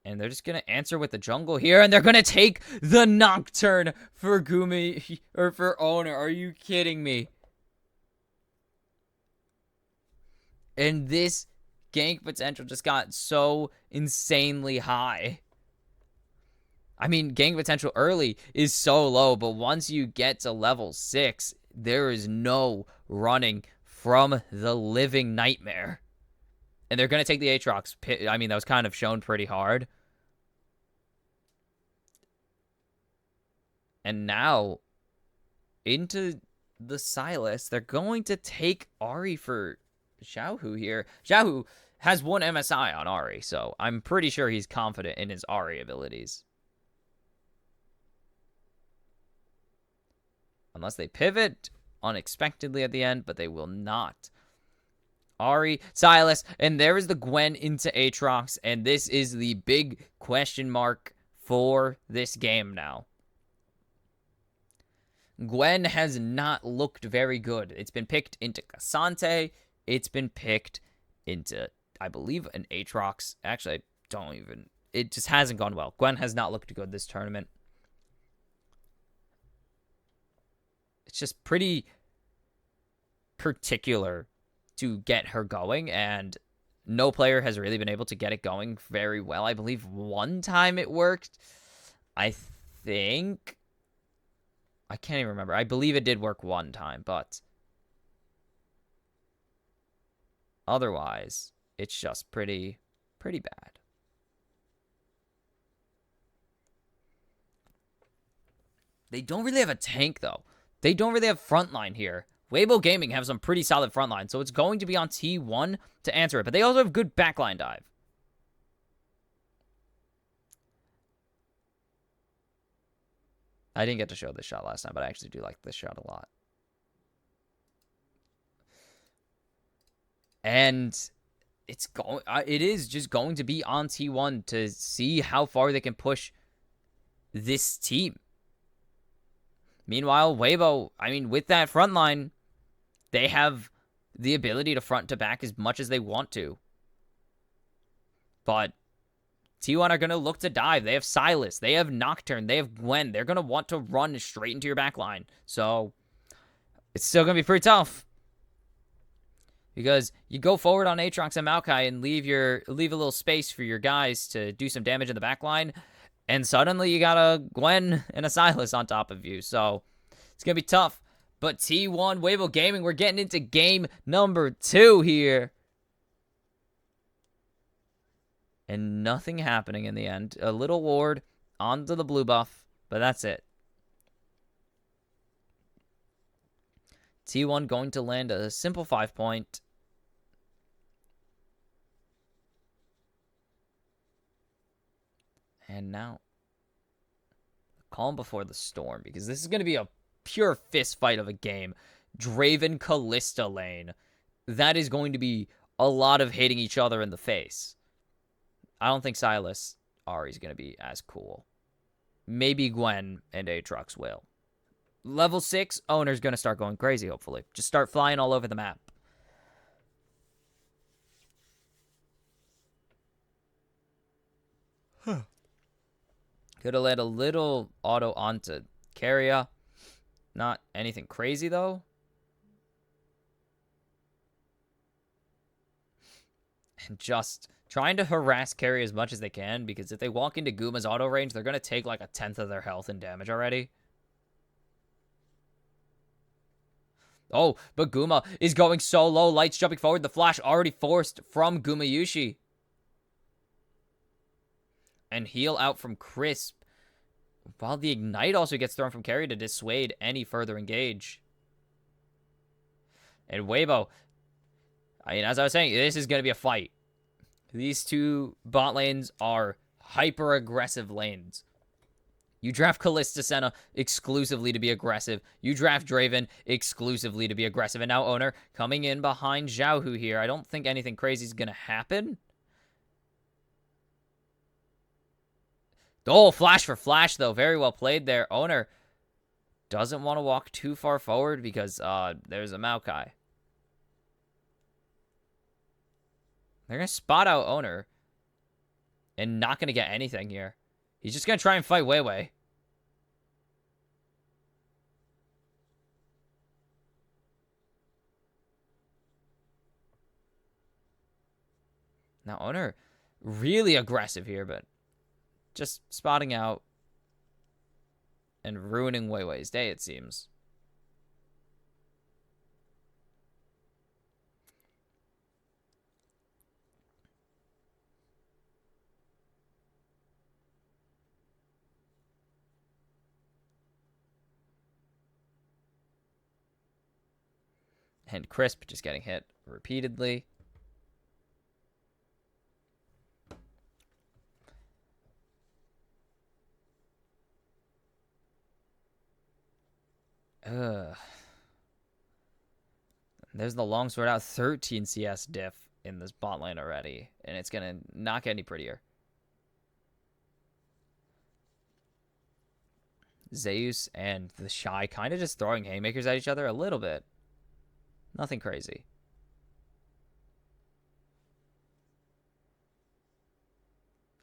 And they're just going to answer with the jungle here. And they're going to take the Nocturne for Gumi or for Owner. Are you kidding me? And this gank potential just got so insanely high. I mean, gank potential early is so low. But once you get to level 6, there is no running from the living nightmare. And they're going to take the Aatrox. I mean, that was kind of shown pretty hard. And now, into the Sylas, they're going to take Ahri for Xiaohu here. Xiaohu has 1 MSI on Ahri, so I'm pretty sure he's confident in his Ahri abilities. Unless they pivot unexpectedly at the end, but they will not. Ahri, Sylas, and there is the Gwen into Aatrox, and this is the big question mark for this game now. Gwen has not looked very good. It's been picked into Cassante. It's been picked into, I believe, an Aatrox. Actually, I don't even... It just hasn't gone well. Gwen has not looked good this tournament. It's just pretty particular to get her going, and no player has really been able to get it going very well. I believe one time it worked. I think... I can't even remember. I believe it did work one time, but otherwise, it's just pretty bad. They don't really have a tank, though. They don't really have frontline here. Weibo Gaming have some pretty solid frontline, so it's going to be on T1 to answer it, but they also have good backline dive. I didn't get to show this shot last time, but I actually do like this shot a lot. And it is just going to be on T1 to see how far they can push this team. Meanwhile, Weibo, I mean, with that front line, they have the ability to front to back as much as they want to. But T1 are going to look to dive. They have Sylas. They have Nocturne. They have Gwen. They're going to want to run straight into your backline. So it's still going to be pretty tough. Because you go forward on Aatrox and Maokai and leave a little space for your guys to do some damage in the backline. And suddenly you got a Gwen and a Sylas on top of you. So it's going to be tough. But T1, Weibo Gaming, we're getting into game number 2 here. And nothing happening in the end. A little ward onto the blue buff, but that's it. T1 going to land a simple 5-point. And now, calm before the storm, because this is going to be a pure fist fight of a game. Draven Callista lane. That is going to be a lot of hitting each other in the face. I don't think Sylas Ari's going to be as cool. Maybe Gwen and Aatrox will. Level 6, Owner's going to start going crazy, hopefully. Just start flying all over the map. Could have led a little auto onto Carrier. Not anything crazy, though. And just trying to harass Carrier as much as they can, because if they walk into Guma's auto range, they're going to take like 1/10 of their health and damage already. Oh, but Guma is going so low. Lights jumping forward. The flash already forced from Gumayushi. And heal out from Crisp. While the Ignite also gets thrown from Carrier to dissuade any further engage. And Weibo, I mean, as I was saying, this is going to be a fight. These two bot lanes are hyper-aggressive lanes. You draft Kalista Senna exclusively to be aggressive. You draft Draven exclusively to be aggressive. And now Owner coming in behind Xiaohu here. I don't think anything crazy is going to happen. Oh, flash for flash, though. Very well played there. Owner doesn't want to walk too far forward because there's a Maokai. They're going to spot out Owner. And not going to get anything here. He's just going to try and fight Weiwei. Now, Owner really aggressive here, but just spotting out and ruining Weiwei's day, it seems. And Crisp just getting hit repeatedly. There's the longsword out. 13 CS diff in this bot lane already. And it's going to not get any prettier. Zeus and the Shy kind of just throwing haymakers at each other a little bit. Nothing crazy.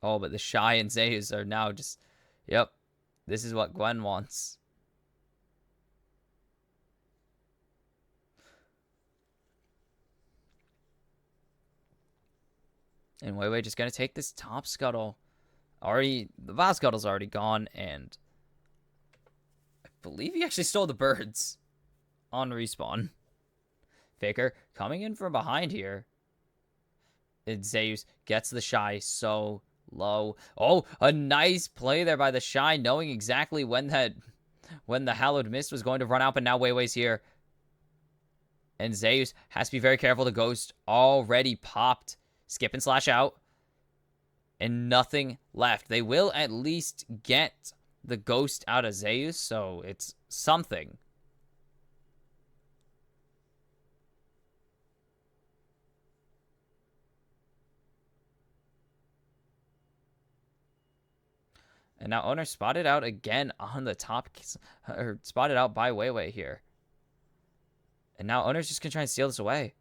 Oh, but the Shy and Zeus are now just... Yep. This is what Gwen wants. And Weiwei just going to take this top scuttle. The bot scuttle's already gone, and I believe he actually stole the birds on respawn. Faker coming in from behind here. And Zeus gets the Shy so low. Oh, a nice play there by the Shy, knowing exactly when the Hallowed Mist was going to run out, but now Weiwei's here. And Zeus has to be very careful. The Ghost already popped. Skip and slash out. And nothing left. They will at least get the Ghost out of Zeus, so it's something. And now Owner spotted out again on the top, or spotted out by Weiwei here. And now Owner's just going to try and steal this away.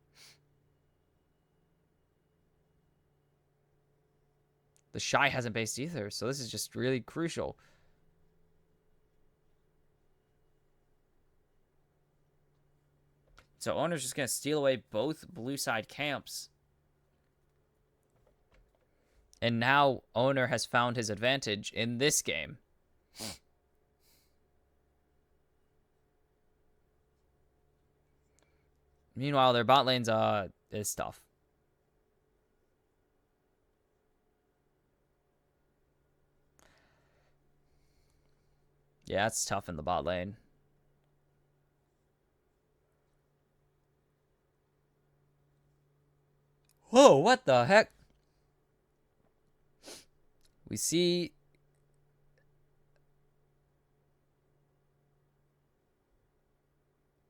The Shy hasn't based either, so this is just really crucial. So Owner's just going to steal away both blue side camps. And now Owner has found his advantage in this game. Meanwhile, their bot lanes is tough. Yeah, it's tough in the bot lane. Whoa, what the heck? We see...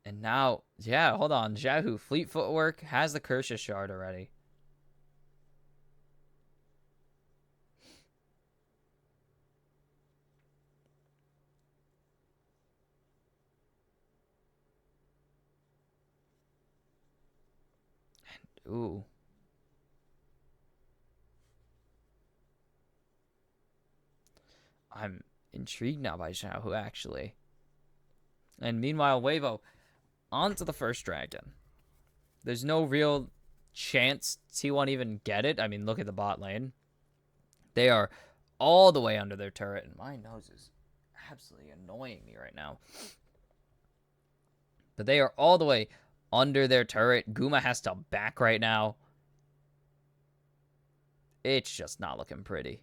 And now, yeah, hold on. Xiaohu, Fleet Footwork, has the Kershaw Shard already. Ooh. I'm intrigued now by Xiaohu, actually. And meanwhile, Weibo onto the first dragon. There's no real chance T1 even get it. I mean, look at the bot lane. They are all the way under their turret, and my nose is absolutely annoying me right now. But they are all the way under their turret. Guma has to back right now. It's just not looking pretty.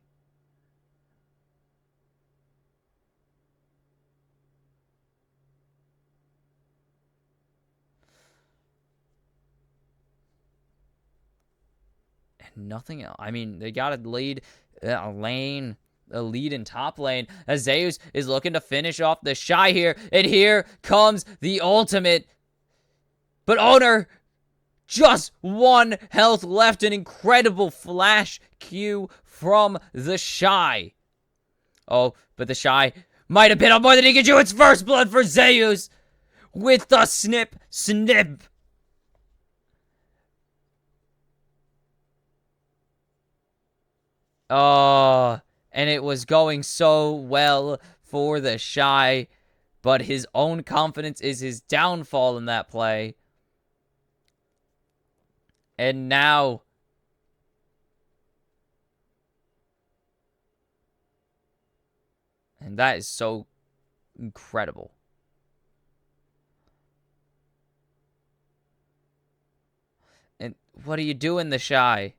And nothing else. I mean, they got a lead, a lead in top lane. As Zeus is looking to finish off the Shy here. And here comes the ultimate. But Owner, just 1 health left. An incredible flash Q from the Shy. Oh, but the Shy might have been on more than he could do. It's first blood for Zeus with the snip. Oh, and it was going so well for the Shy, but his own confidence is his downfall in that play. And now, and that is so incredible. And what are you doing, the Shy?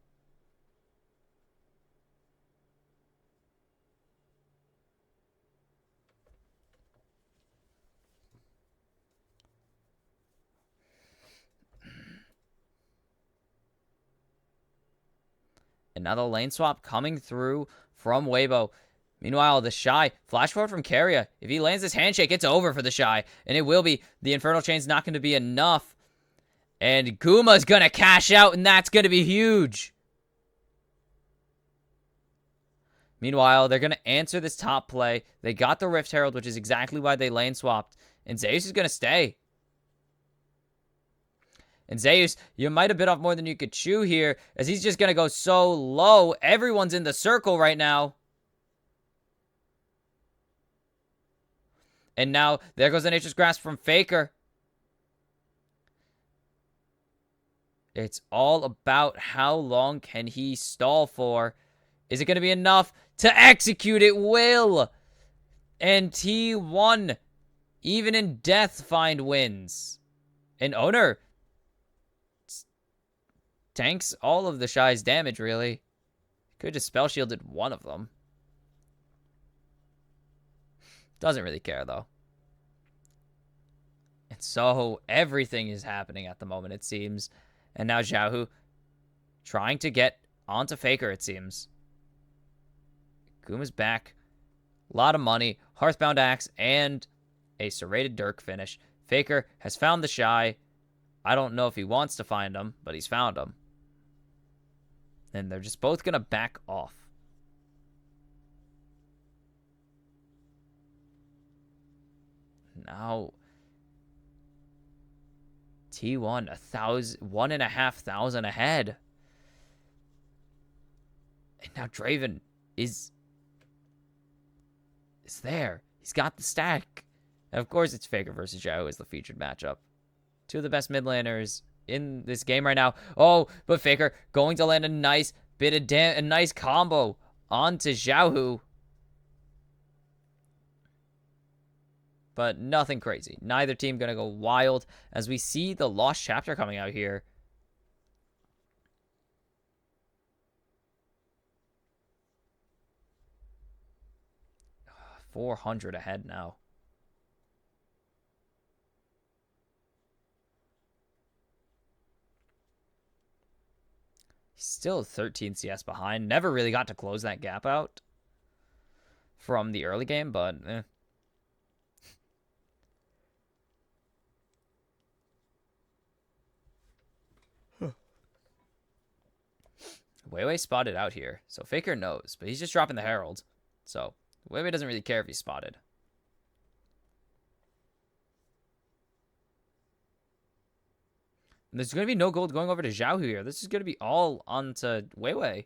Another lane swap coming through from Weibo. Meanwhile, the Shy, flash forward from Keria. If he lands this handshake, it's over for the Shy. And it will be. The Infernal Chain's not going to be enough. And Guma's going to cash out, and that's going to be huge. Meanwhile, they're going to answer this top play. They got the Rift Herald, which is exactly why they lane swapped. And Zeus is going to stay. And Zeus, you might have bit off more than you could chew here, as he's just going to go so low. Everyone's in the circle right now. And now, there goes the Nature's Grasp from Faker. It's all about how long can he stall for. Is it going to be enough to execute? It will. And T1, even in death, find wins. And Owner tanks all of the Shy's damage, really. Could just spell shielded one of them. Doesn't really care, though. And so everything is happening at the moment, it seems. And now Xiaohu trying to get onto Faker, it seems. Guma's back. A lot of money. Hearthbound Axe and a serrated Dirk finish. Faker has found the Shy. I don't know if he wants to find him, but he's found him. And they're just both going to back off. Now, T1, 1,500 ahead. And now Draven is there. He's got the stack. And of course, it's Faker versus Xiao is the featured matchup. Two of the best mid laners in this game right now. Oh, but Faker going to land a nice bit of a nice combo onto Xiaohu. But nothing crazy. Neither team going to go wild as we see the Lost Chapter coming out here. 400 ahead now. He's still 13 CS behind. Never really got to close that gap out from the early game, but Weiwei spotted out here, so Faker knows, but he's just dropping the Herald. So Weiwei doesn't really care if he's spotted. There's going to be no gold going over to Xiaohu here. This is going to be all onto Weiwei.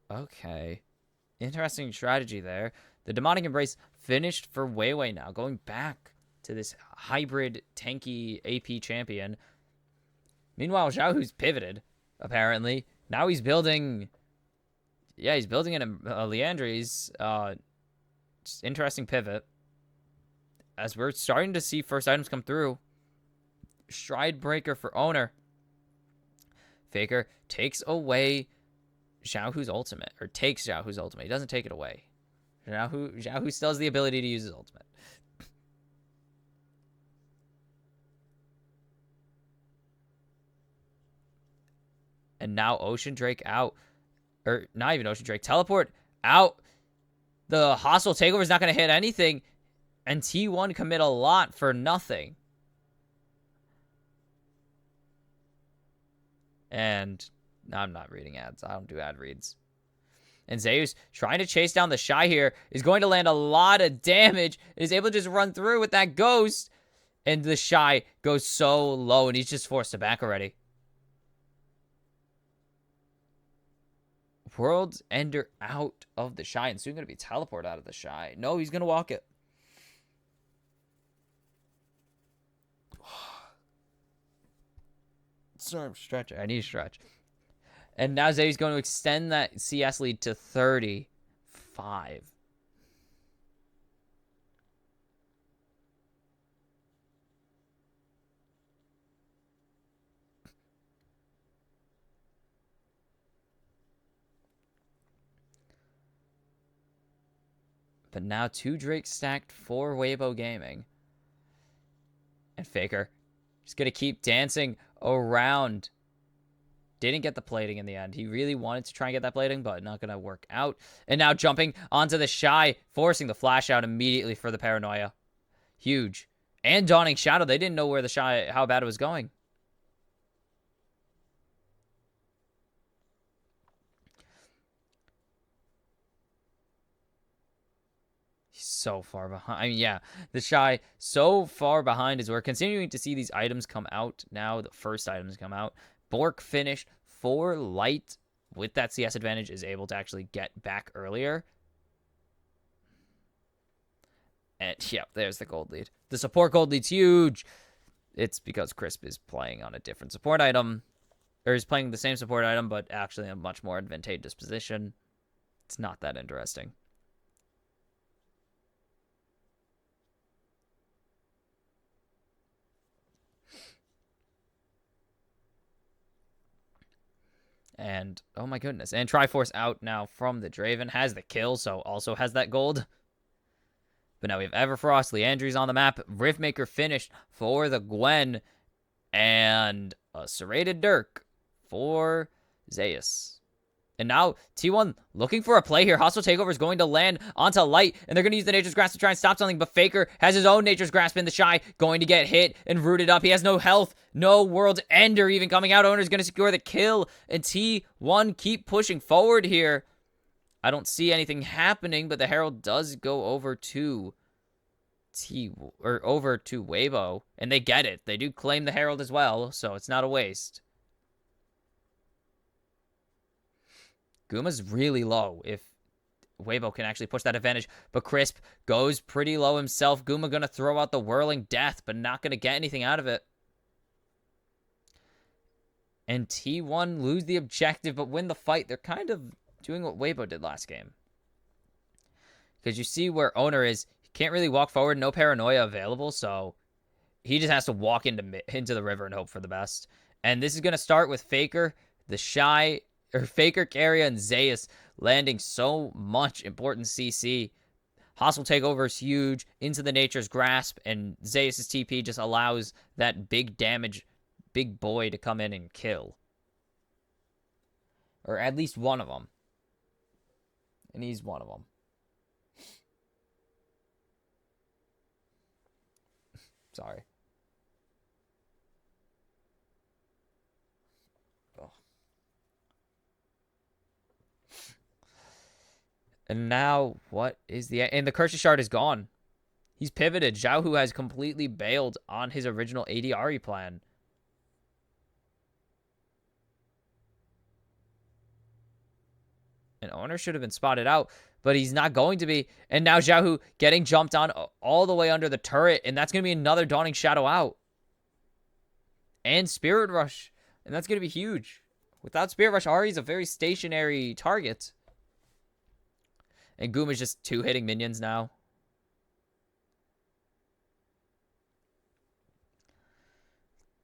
Okay. Interesting strategy there. The Demonic Embrace finished for Weiwei now, going back to this hybrid tanky AP champion. Meanwhile, Xiaohu's pivoted, apparently. Now he's building... Yeah, he's building a Liandry's. Just interesting pivot. As we're starting to see first items come through. Stride Breaker for Owner. Faker takes away Xiaohu's ultimate. Or takes Xiaohu's ultimate. He doesn't take it away. Xiaohu still has the ability to use his ultimate. And now Ocean Drake out. Or not even Ocean Drake. Teleport out. The hostile takeover is not going to hit anything. And T1 commit a lot for nothing. And I'm not reading ads. I don't do ad reads. And Zeus, trying to chase down the Shy here, is going to land a lot of damage. Is able to just run through with that Ghost. And the Shy goes so low, and he's just forced to back already. World's Ender out of the Shy, and soon going to be teleported out of the Shy. No, he's going to walk it. Sorry, I'm stretching. I need to stretch. And now Zay's going to extend that CS lead to 35. But now 2 Drakes stacked for Weibo Gaming. And Faker just going to keep dancing around. Didn't get the plating in the end. He really wanted to try and get that plating, but not going to work out. And now jumping onto the Shy, forcing the flash out immediately for the Paranoia. Huge. And Dawning Shadow. They didn't know where the Shy, how bad it was going. So far behind. I mean, yeah, the Shy so far behind as we're continuing to see these items come out now. The first items come out. Bork finished for Light with that CS advantage, is able to actually get back earlier. And yeah, there's the gold lead. The support gold lead's huge. It's because Crisp is playing on a different support item. Or he's playing the same support item, but actually in a much more advantageous position. It's not that interesting. And, oh my goodness. And Triforce out now from the Draven. Has the kill, so also has that gold. But now we have Everfrost. Liandry's on the map. Riftmaker finished for the Gwen. And a Serrated Dirk for Zeus. And now T1 looking for a play here. Hostile Takeover is going to land onto Light. And they're going to use the Nature's Grasp to try and stop something. But Faker has his own Nature's Grasp in the Shy. Going to get hit and rooted up. He has no health. No World's Ender even coming out. Owner's going to secure the kill. And T1 keep pushing forward here. I don't see anything happening. But the Herald does go over to over to Weibo. And they get it. They do claim the Herald as well. So it's not a waste. Guma's really low if Weibo can actually push that advantage. But Crisp goes pretty low himself. Guma going to throw out the Whirling Death, but not going to get anything out of it. And T1 lose the objective, but win the fight. They're kind of doing what Weibo did last game. Because you see where Owner is. He can't really walk forward. No Paranoia available, so he just has to walk into the river and hope for the best. And this is going to start with Faker, the Shy... Faker, Carrier, and Zeus landing so much important CC. Hostile Takeover is huge. Into the Nature's Grasp. And Zeus' TP just allows that big damage, big boy to come in and kill. Or at least one of them. And he's one of them. Sorry. Oh. And now, what is and the Cursed Shard is gone. He's pivoted. Xiaohu has completely bailed on his original ADRE plan. And Owner should have been spotted out, but he's not going to be. And now Xiaohu getting jumped on all the way under the turret, and that's going to be another Dawning Shadow out. And Spirit Rush, and that's going to be huge. Without Spirit Rush, Ari's a very stationary target. And Guma's just 2-hitting minions now.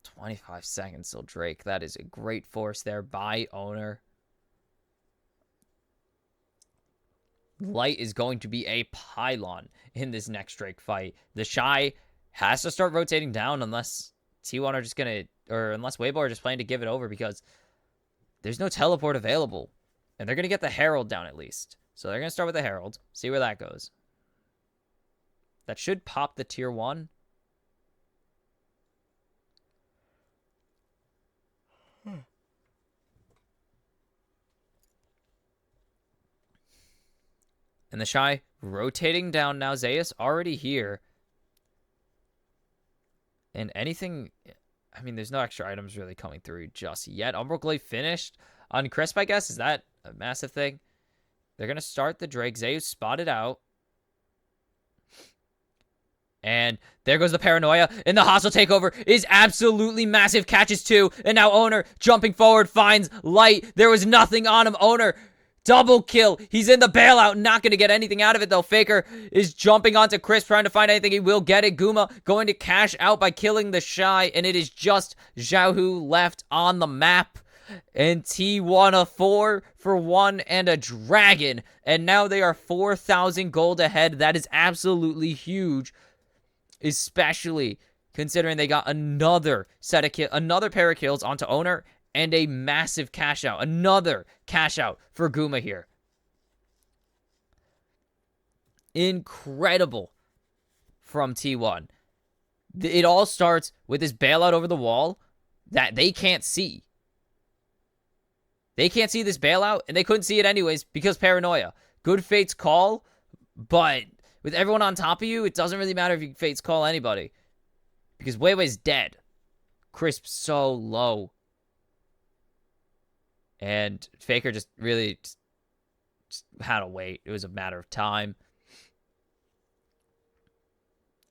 "25 seconds till Drake." That is a great force there by Owner. Light is going to be a pylon in this next Drake fight. The Shy has to start rotating down unless T1 are just going to, or unless Weibo are just planning to give it over, because there's no teleport available. And they're going to get the Herald down at least. So they're going to start with the Herald, see where that goes. That should pop the tier 1. And the Shy rotating down now. Zeus already here. And anything... I mean, there's no extra items really coming through just yet. Umbral Glaive finished on Crisp, I guess. Is that a massive thing? They're going to start the Drake. Zeus spotted out. And there goes the Paranoia. And the hostile takeover is absolutely massive. Catches 2. And now Owner jumping forward finds Light. There was nothing on him. Owner... double kill. He's in the bailout. Not going to get anything out of it, though. Faker is jumping onto Chris, trying to find anything. He will get it. Guma going to cash out by killing the Shy. And it is just Xiaohu left on the map. And T1 a 4-for-1 and a dragon. And now they are 4,000 gold ahead. That is absolutely huge. Especially considering they got another pair of kills onto Owner. And a massive cash out. Another cash out for Guma here. Incredible from T1. It all starts with this bailout over the wall that they can't see. They can't see this bailout, and they couldn't see it anyways because Paranoia. Good Fate's call, but with everyone on top of you, it doesn't really matter if you Fate's call anybody. Because Weiwei's dead. Crisp so low. And Faker just really just had to wait. It was a matter of time.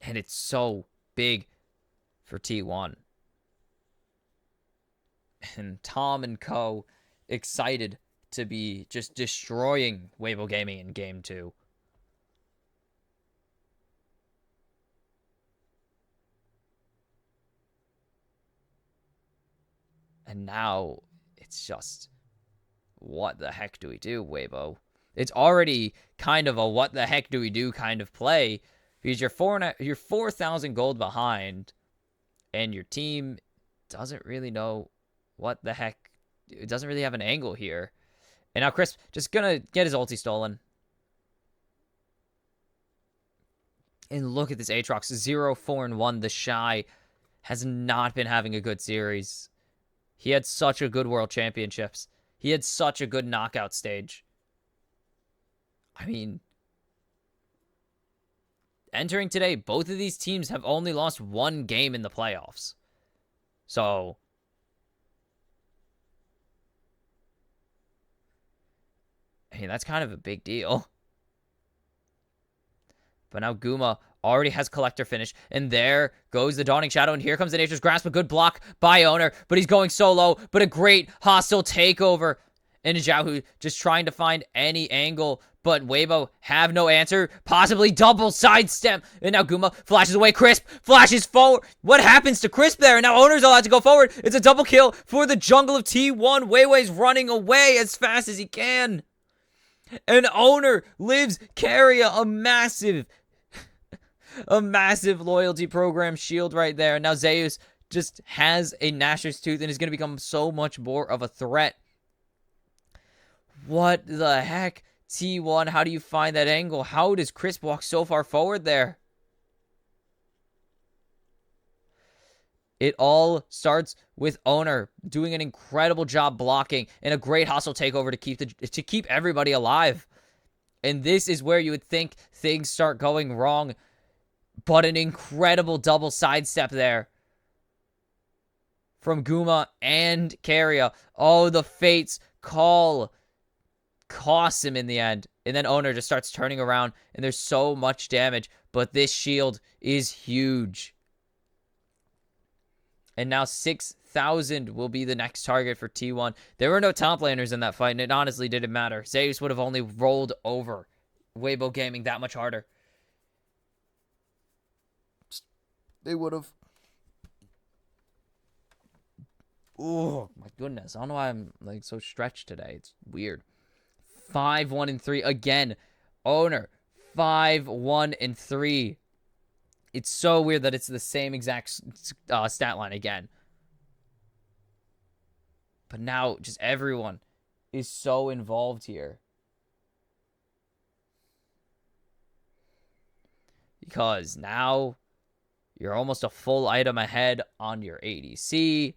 And it's so big for T1. And Tom and co. excited to be just destroying Weibo Gaming in Game 2. And now it's just... what the heck do we do, Weibo? It's already kind of a what the heck do we do kind of play, because you're 4,000 gold behind, and your team doesn't really know what the heck. It doesn't really have an angle here. And now Crisp just gonna get his ulti stolen. And look at this Aatrox, 0-4-1. The Shy has not been having a good series. He had such a good World Championships. He had such a good knockout stage. I mean, entering today, both of these teams have only lost one game in the playoffs. So, I mean, that's kind of a big deal. But now Guma already has Collector finish. And there goes the Dawning Shadow. And here comes the Nature's Grasp. A good block by Owner. But he's going solo. But a great hostile takeover. And Xiaohu just trying to find any angle. But Weibo have no answer. Possibly double sidestep. And now Guma flashes away. Crisp flashes forward. What happens to Crisp there? And now Owner's allowed to go forward. It's a double kill for the jungle of T1. Weiwei's running away as fast as he can. And Owner lives Carrier, a massive loyalty program shield right there. And now Zeus just has a Gnasher's Tooth and is going to become so much more of a threat. What the heck? T1, how do you find that angle? How does Crisp walk so far forward there? It all starts with Owner doing an incredible job blocking and a great hostile takeover to keep everybody alive. And this is where you would think things start going wrong. But an incredible double sidestep there from Guma and Keria. Oh, the Fates call costs him in the end. And then Owner just starts turning around, and there's so much damage. But this shield is huge. And now 6,000 will be the next target for T1. There were no top laners in that fight, and it honestly didn't matter. Zeus would have only rolled over Weibo Gaming that much harder. They would have. Oh, my goodness. I don't know why I'm like so stretched today. It's weird. 5-1-3 again. Owner 5-1-3. It's so weird that it's the same exact stat line again. But now just everyone is so involved here. Because now you're almost a full item ahead on your ADC.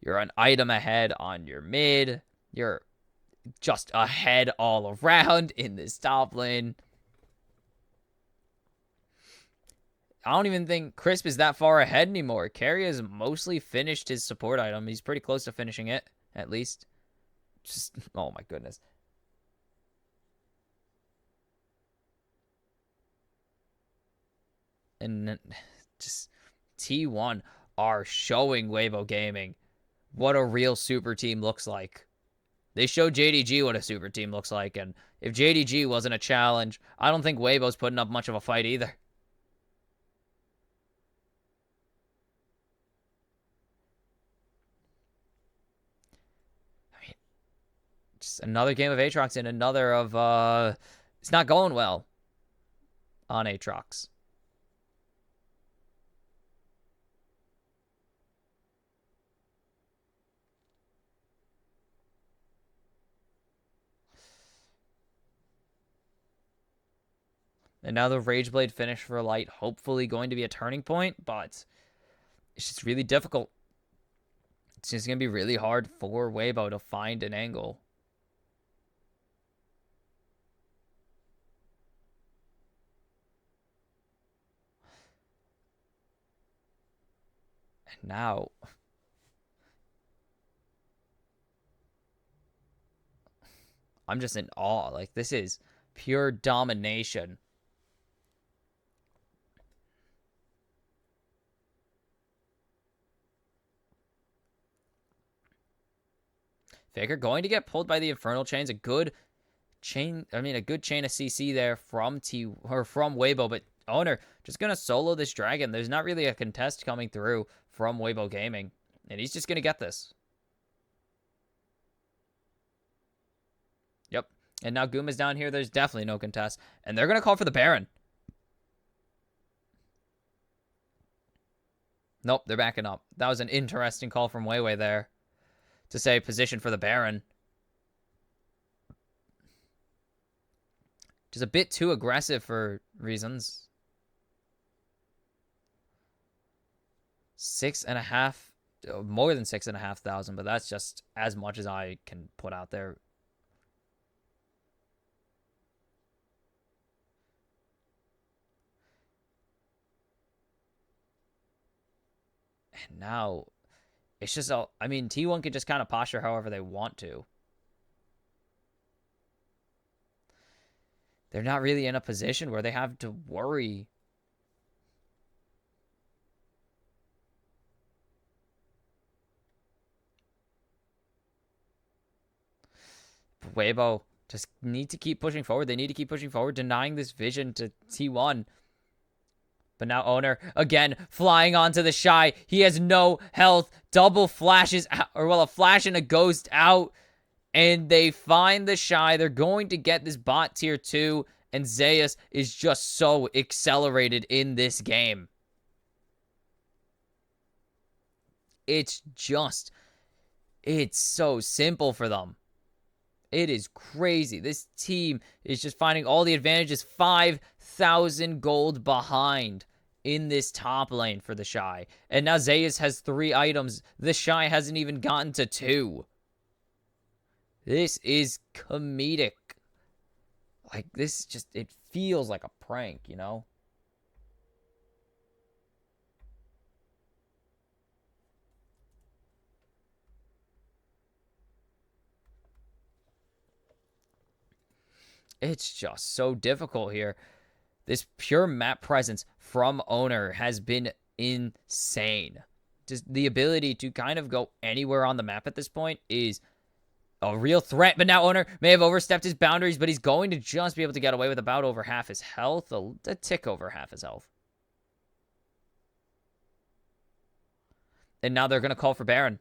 You're an item ahead on your mid. You're just ahead all around in this top lane. I don't even think Crisp is that far ahead anymore. Keria has mostly finished his support item. He's pretty close to finishing it, at least. Just, oh my goodness. And just T1 are showing Weibo Gaming what a real super team looks like. They showed JDG what a super team looks like, and if JDG wasn't a challenge, I don't think Weibo's putting up much of a fight either. I mean, just another game of Aatrox and another of, it's not going well on Aatrox. And now the Rageblade finish for Light, hopefully going to be a turning point, but it's just really difficult. It's just going to be really hard for Weibo to find an angle. And now I'm just in awe. Like, this is pure domination. Faker going to get pulled by the Infernal Chains. A good chain, a good chain of CC there from Weibo, but Owner just going to solo this dragon. There's not really a contest coming through from Weibo Gaming, and he's just going to get this. Yep. And now Guma's down here. There's definitely no contest, and they're going to call for the Baron. Nope, they're backing up. That was an interesting call from Weiwei there to say position for the Baron. Just a bit too aggressive for reasons. 6.5, more than 6,500, but that's just as much as I can put out there. And now it's just, I mean, T1 can just kind of posture however they want to. They're not really in a position where they have to worry. But Weibo just need to keep pushing forward. They need to keep pushing forward, denying this vision to T1. But now Owner, again, flying onto the Shy. He has no health. Double flashes, or well, a flash and a ghost out. And they find the Shy. They're going to get this bot tier 2. And Zeus is just so accelerated in this game. It's so simple for them. It is crazy. This team is just finding all the advantages. 5,000 gold behind in this top lane for the Shy. And now Zeus has 3 items. The Shy hasn't even gotten to 2. This is comedic. Like, this just, it feels like a prank, you know? It's just so difficult here. This pure map presence from Owner has been insane. Just the ability to kind of go anywhere on the map at this point is a real threat. But now Owner may have overstepped his boundaries, but he's going to just be able to get away with about over half his health, a tick over half his health. And now they're going to call for Baron.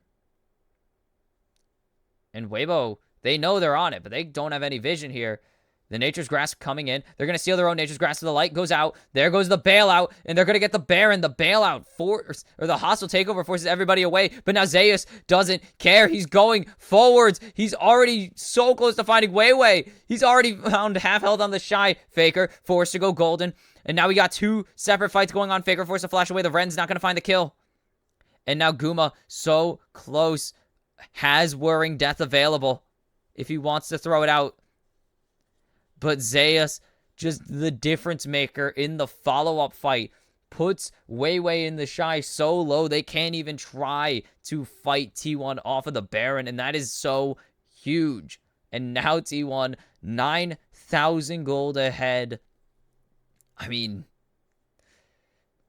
And Weibo, they know they're on it, but they don't have any vision here. The Nature's Grasp coming in. They're going to steal their own Nature's Grasp. The light goes out. There goes the bailout. And they're going to get the Baron. The bailout or the hostile takeover forces everybody away. But now Zeus doesn't care. He's going forwards. He's already so close to finding Weiwei. He's already found half health on the Shy. Faker forced to go golden. And now we got two separate fights going on. Faker forced to flash away. The Ren's not going to find the kill. And now Guma so close. Has Whirring Death available if he wants to throw it out. But Zeus, just the difference maker in the follow-up fight, puts Weiwei in the Shy so low they can't even try to fight T1 off of the Baron, and that is so huge. And now T1, 9,000 gold ahead. I mean,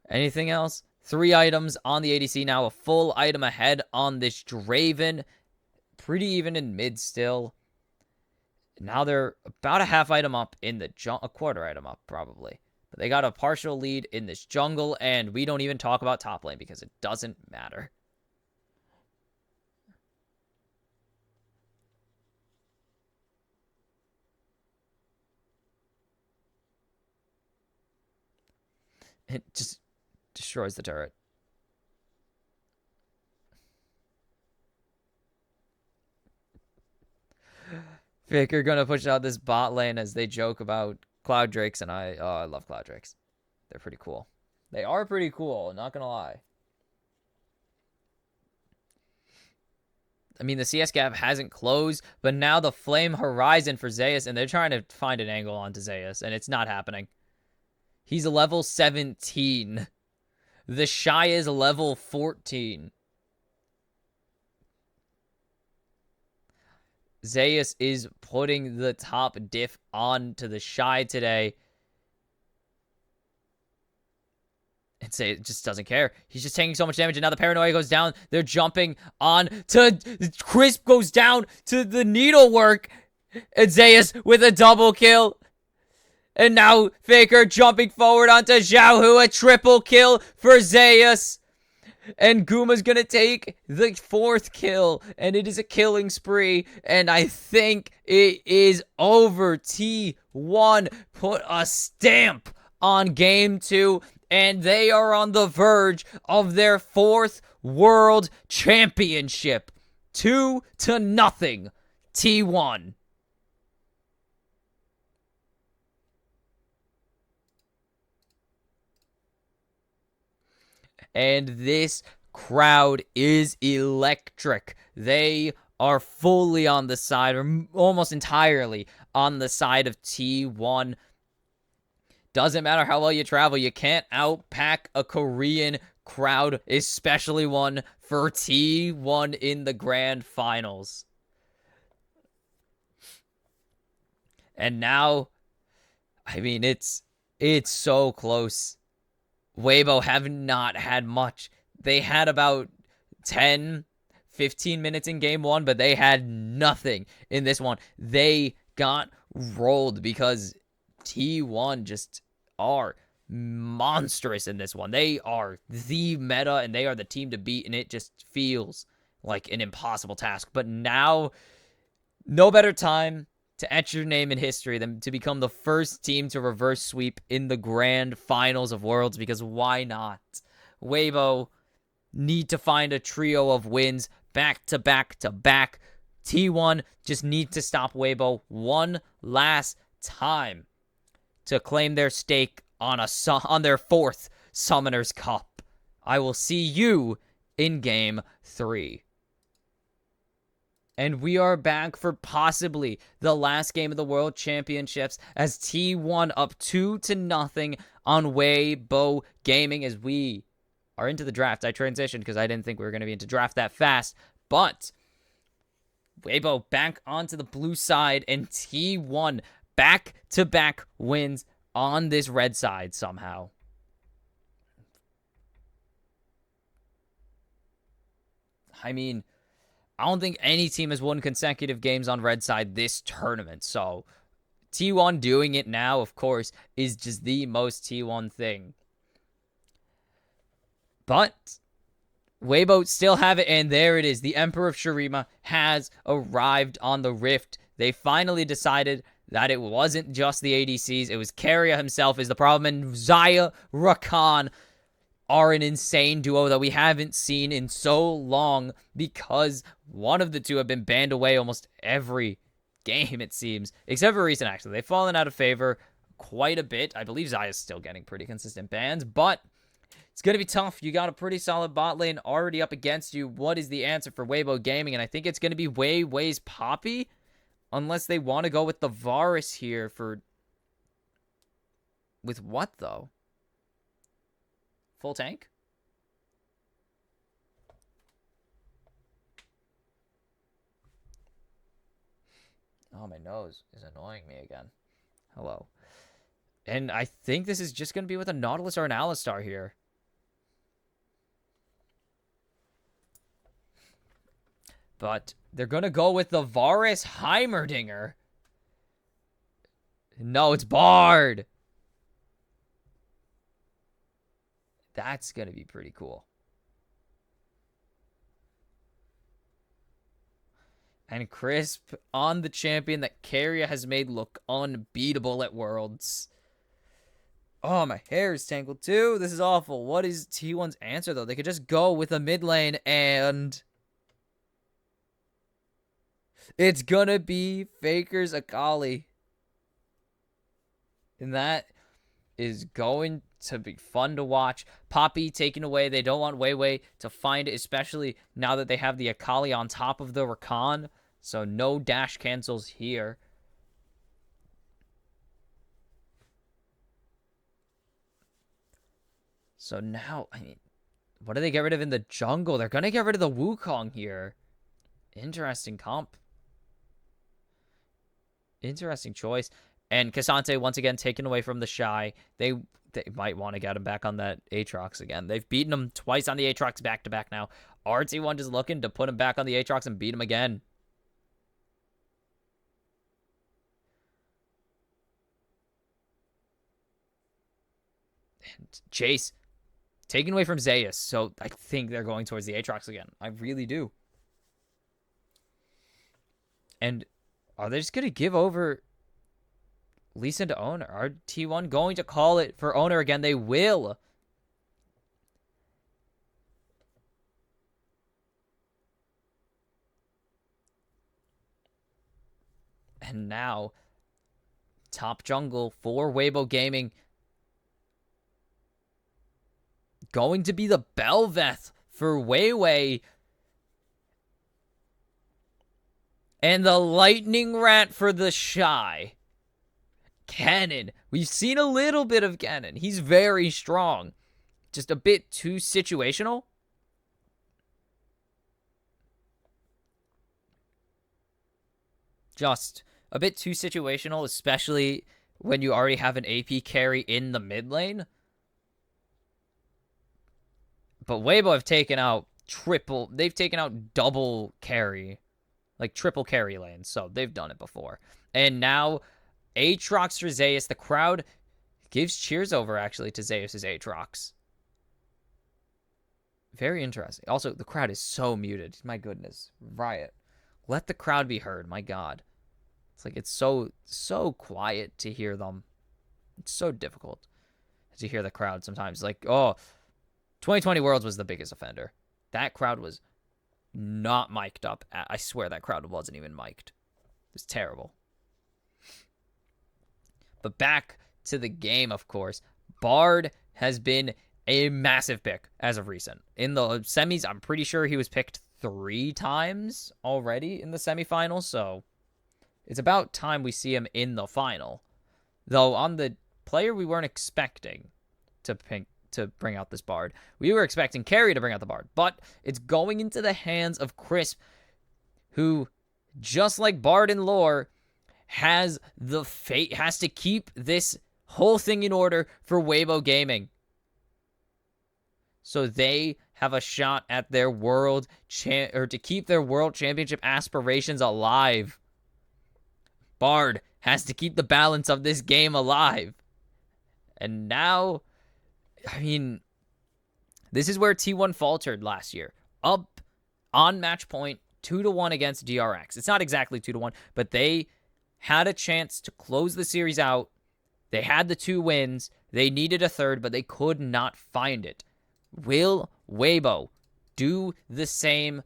anything else? 3 items on the ADC now, a full item ahead on this Draven. Pretty even in mid still. Now they're about a half item up in the a quarter item up, probably. But they got a partial lead in this jungle, and we don't even talk about top lane because it doesn't matter. It just destroys the turret. Faker gonna push out this bot lane as they joke about Cloud Drakes, and I love Cloud Drakes. They're pretty cool. They are pretty cool, not gonna lie. I mean, the CS gap hasn't closed, but now the flame horizon for Zeus, and they're trying to find an angle onto Zeus, and it's not happening. He's level 17. The Shy is level 14. Zeus is putting the top diff onto the Shy today. And say it just doesn't care. He's just taking so much damage, and now the paranoia goes down. They're jumping on to Crisp goes down to the needlework. And Zeus with a double kill. And now Faker jumping forward onto Xiaohu, a triple kill for Zeus. And Guma's gonna take the 4th kill, and it is a killing spree, and I think it is over. T1 put a stamp on game 2, and they are on the verge of their 4th world championship. 2-0, T1. And this crowd is electric. They are fully on the side, or almost entirely on the side of T1. Doesn't matter how well you travel, you can't outpack a Korean crowd, especially one for T1 in the grand finals. And now, I mean, it's so close. Weibo have not had much. They had about 10, 15 minutes in game 1, but they had nothing in this one. They got rolled because T1 just are monstrous in this one. They are the meta, and they are the team to beat, and it just feels like an impossible task. But now, no better time to etch your name in history than to become the first team to reverse sweep in the grand finals of Worlds, because why not? Weibo need to find a trio of wins back to back to back. T1 just need to stop Weibo one last time to claim their stake on their 4th Summoners Cup. I will see you in game 3. And we are back for possibly the last game of the World Championships as T1 up 2-0 on Weibo Gaming as we are into the draft. I transitioned because I didn't think we were going to be into draft that fast. But Weibo back onto the blue side and T1 back-to-back wins on this red side somehow. I mean, I don't think any team has won consecutive games on red side this tournament. So T1 doing it now, of course, is just the most T1 thing. But Weibo still have it, and there it is. The Emperor of Shurima has arrived on the Rift. They finally decided that it wasn't just the ADCs. It was Keria himself is the problem, and Xayah Rakan are an insane duo that we haven't seen in so long because one of the two have been banned away almost every game, it seems. Except for recent, actually. They've fallen out of favor quite a bit. I believe Xayah's still getting pretty consistent bans, but it's going to be tough. You got a pretty solid bot lane already up against you. What is the answer for Weibo Gaming? And I think it's going to be Wei's Poppy, unless they want to go with the Varus here for... With what, though? Full tank? Oh, my nose is annoying me again. Hello. And I think this is just going to be with a Nautilus or an Alistar here. But they're going to go with the Varus Heimerdinger. No, it's Bard. That's going to be pretty cool. And Crisp on the champion that Keria has made look unbeatable at Worlds. Oh, my hair is tangled too. This is awful. What is T1's answer, though? They could just go with a mid lane and... It's gonna be Faker's Akali. And that is going to be fun to watch. Poppy taken away. They don't want Wei to find it, especially now that they have the Akali on top of the Rakan. So no dash cancels here. So now, I mean, what do they get rid of in the jungle? They're going to get rid of the Wukong here. Interesting comp. Interesting choice. And Cassante, once again, taken away from the Shy. They might want to get him back on that Aatrox again. They've beaten him twice on the Aatrox back-to-back now. RT1 just looking to put him back on the Aatrox and beat him again. And Chase, taken away from Zeus. So I think they're going towards the Aatrox again. I really do. And are they just going to give over Lee Sin to Owner? Are T1 going to call it for Owner again? They will. And now, top jungle for Weibo Gaming. Going to be the Bel'Veth for Wei. And the Lightning Rat for the Shy. Cannon. We've seen a little bit of Cannon. He's very strong. Just a bit too situational. Just a bit too situational, especially when you already have an AP carry in the mid lane. But Weibo have taken out they've taken out double carry. Like triple carry lanes, so they've done it before. And now, Aatrox for Zeus. The crowd gives cheers over, actually, to Zeus' Aatrox. Very interesting. Also, the crowd is so muted. My goodness. Riot. Let the crowd be heard. My God. It's like, it's so quiet to hear them. It's so difficult to hear the crowd sometimes. Like, oh, 2020 Worlds was the biggest offender. That crowd was not mic'd up. I swear that crowd wasn't even mic'd. It was terrible. But back to the game, of course. Bard has been a massive pick as of recent. In the semis, I'm pretty sure he was picked 3 times already in the semifinals, so it's about time we see him in the final. Though on the player we weren't expecting to bring out this Bard. We were expecting Carrie to bring out the Bard, but it's going into the hands of Crisp, who, just like Bard and Lore, has to keep this whole thing in order for Weibo Gaming. So they have a shot at their to keep their world championship aspirations alive. Bard has to keep the balance of this game alive. And now, I mean, this is where T1 faltered last year. Up on match point, 2-1 against DRX. It's not exactly 2-1, but they had a chance to close the series out. They had the 2 wins. They needed a third, but they could not find it. Will Weibo do the same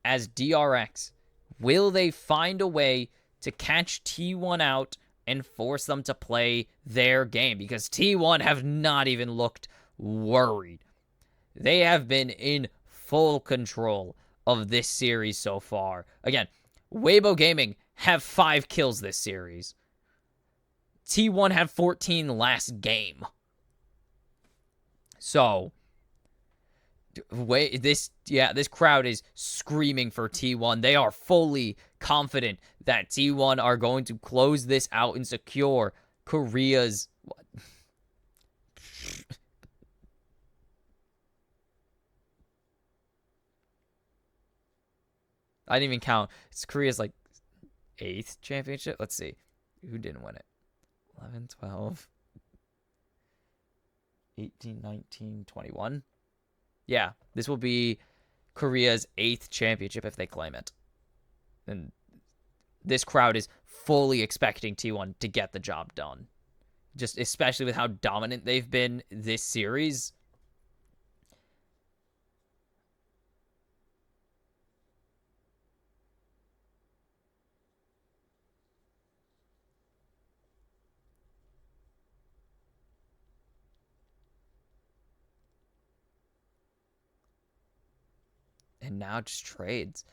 as DRX? Will they find a way to catch T1 out and force them to play their game? Because T1 have not even looked worried. They have been in full control of this series so far. Again, Weibo Gaming have 5 kills this series. T1 had 14 last game. So, this crowd is screaming for T1. They are fully confident that T1 are going to close this out and secure Korea's... I didn't even count. It's Korea's, 8th championship. Let's see. Who didn't win it? 11, 12, 18, 19, 21. Yeah, this will be Korea's 8th championship if they claim it. And this crowd is fully expecting T1 to get the job done. Just especially with how dominant they've been this series. And now just trades.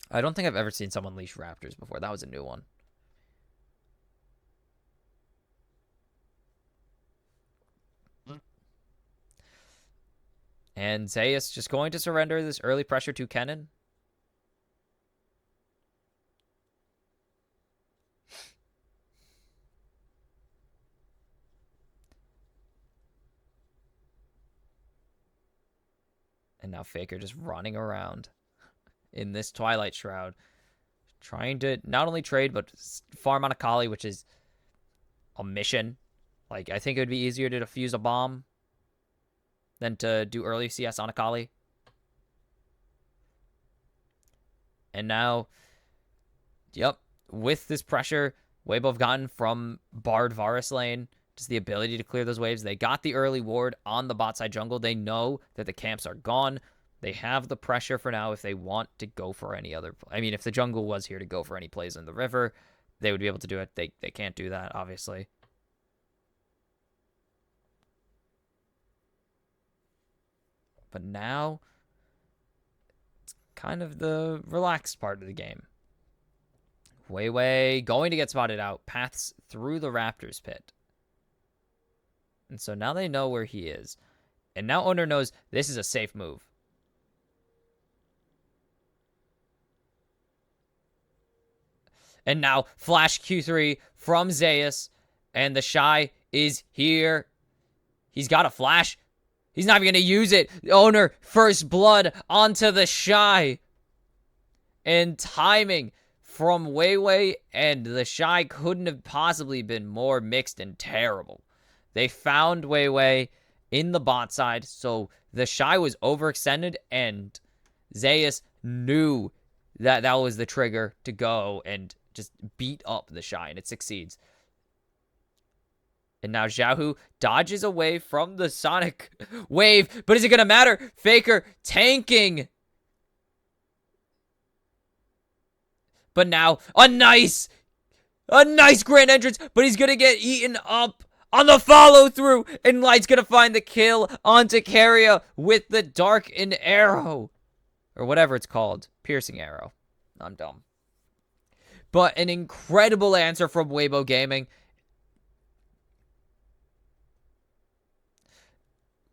I don't think I've ever seen someone leash raptors before. That was a new one. And Zayas just going to surrender this early pressure to Kennen. And now Faker just running around in this Twilight Shroud, trying to not only trade, but farm on Akali, which is a mission. I think it would be easier to defuse a bomb than to do early CS on Akali. And now, yep, with this pressure Weibo have gotten from Bard Varus lane, just the ability to clear those waves. They got the early ward on the bot side jungle. They know that the camps are gone. They have the pressure for now if they want to go for any other... I mean, if the jungle was here to go for any plays in the river, they would be able to do it. They can't do that, obviously. But now, it's kind of the relaxed part of the game. Weiwei going to get spotted out. Paths through the Raptors pit. And so now they know where he is. And now Owner knows this is a safe move. And now Flash Q3 from Zayas. And the Shy is here. He's got a flash. He's not even going to use it. Owner, first blood onto the Shy. And timing from Weiwei and the Shy couldn't have possibly been more mixed and terrible. They found Weiwei in the bot side, so the Shy was overextended, and Zayas knew that that was the trigger to go and just beat up the Shy, and it succeeds. And now Xiaohu dodges away from the Sonic wave, but is it going to matter? Faker tanking. But now, a nice A nice grand entrance, but he's gonna get eaten up on the follow through, and Light's gonna find the kill onto Carrier with the darkened arrow, or whatever it's called, piercing arrow. I'm dumb. But an incredible answer from Weibo Gaming.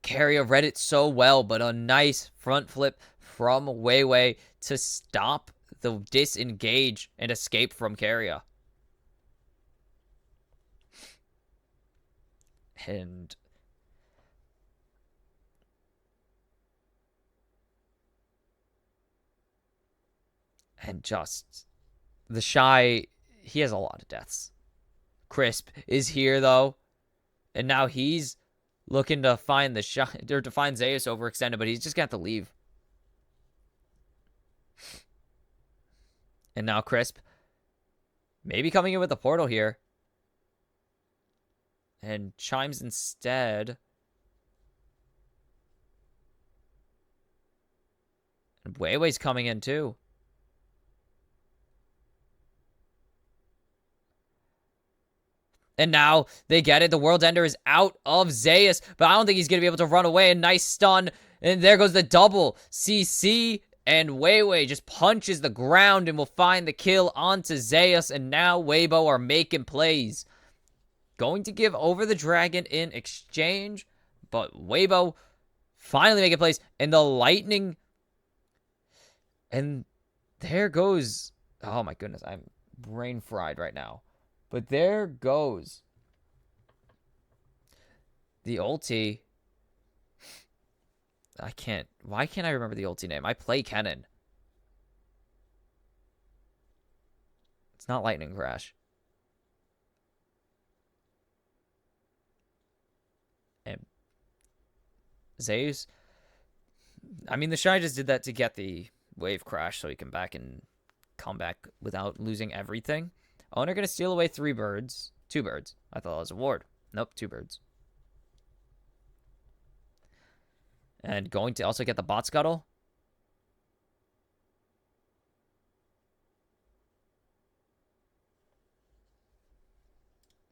Carrier read it so well, but a nice front flip from Weiwei to stop the disengage and escape from Carrier. And just the Shy, he has a lot of deaths. Crisp is here though, and now he's looking to find the Shy, or to find Zeus overextended, but he's just got to leave. And now Crisp maybe coming in with the portal here. And Chimes instead. And Weiwei's coming in too. And now they get it. The World Ender is out of Zeus, but I don't think he's going to be able to run away. A nice stun. And there goes the double CC. And Weiwei just punches the ground and will find the kill onto Zeus. And now Weibo are making plays. Going to give over the dragon in exchange, but Weibo finally making plays, and the lightning, and there goes, oh my goodness, I'm brain fried right now, but there goes the ulti. Why can't I remember the ulti name? I play Kennen. It's not Lightning Crash. And Zeus, I mean, the Shy just did that to get the wave crash so he can come back without losing everything. Owner gonna steal away 2 birds. I thought it was a ward. Nope, 2 birds. And going to also get the bot scuttle.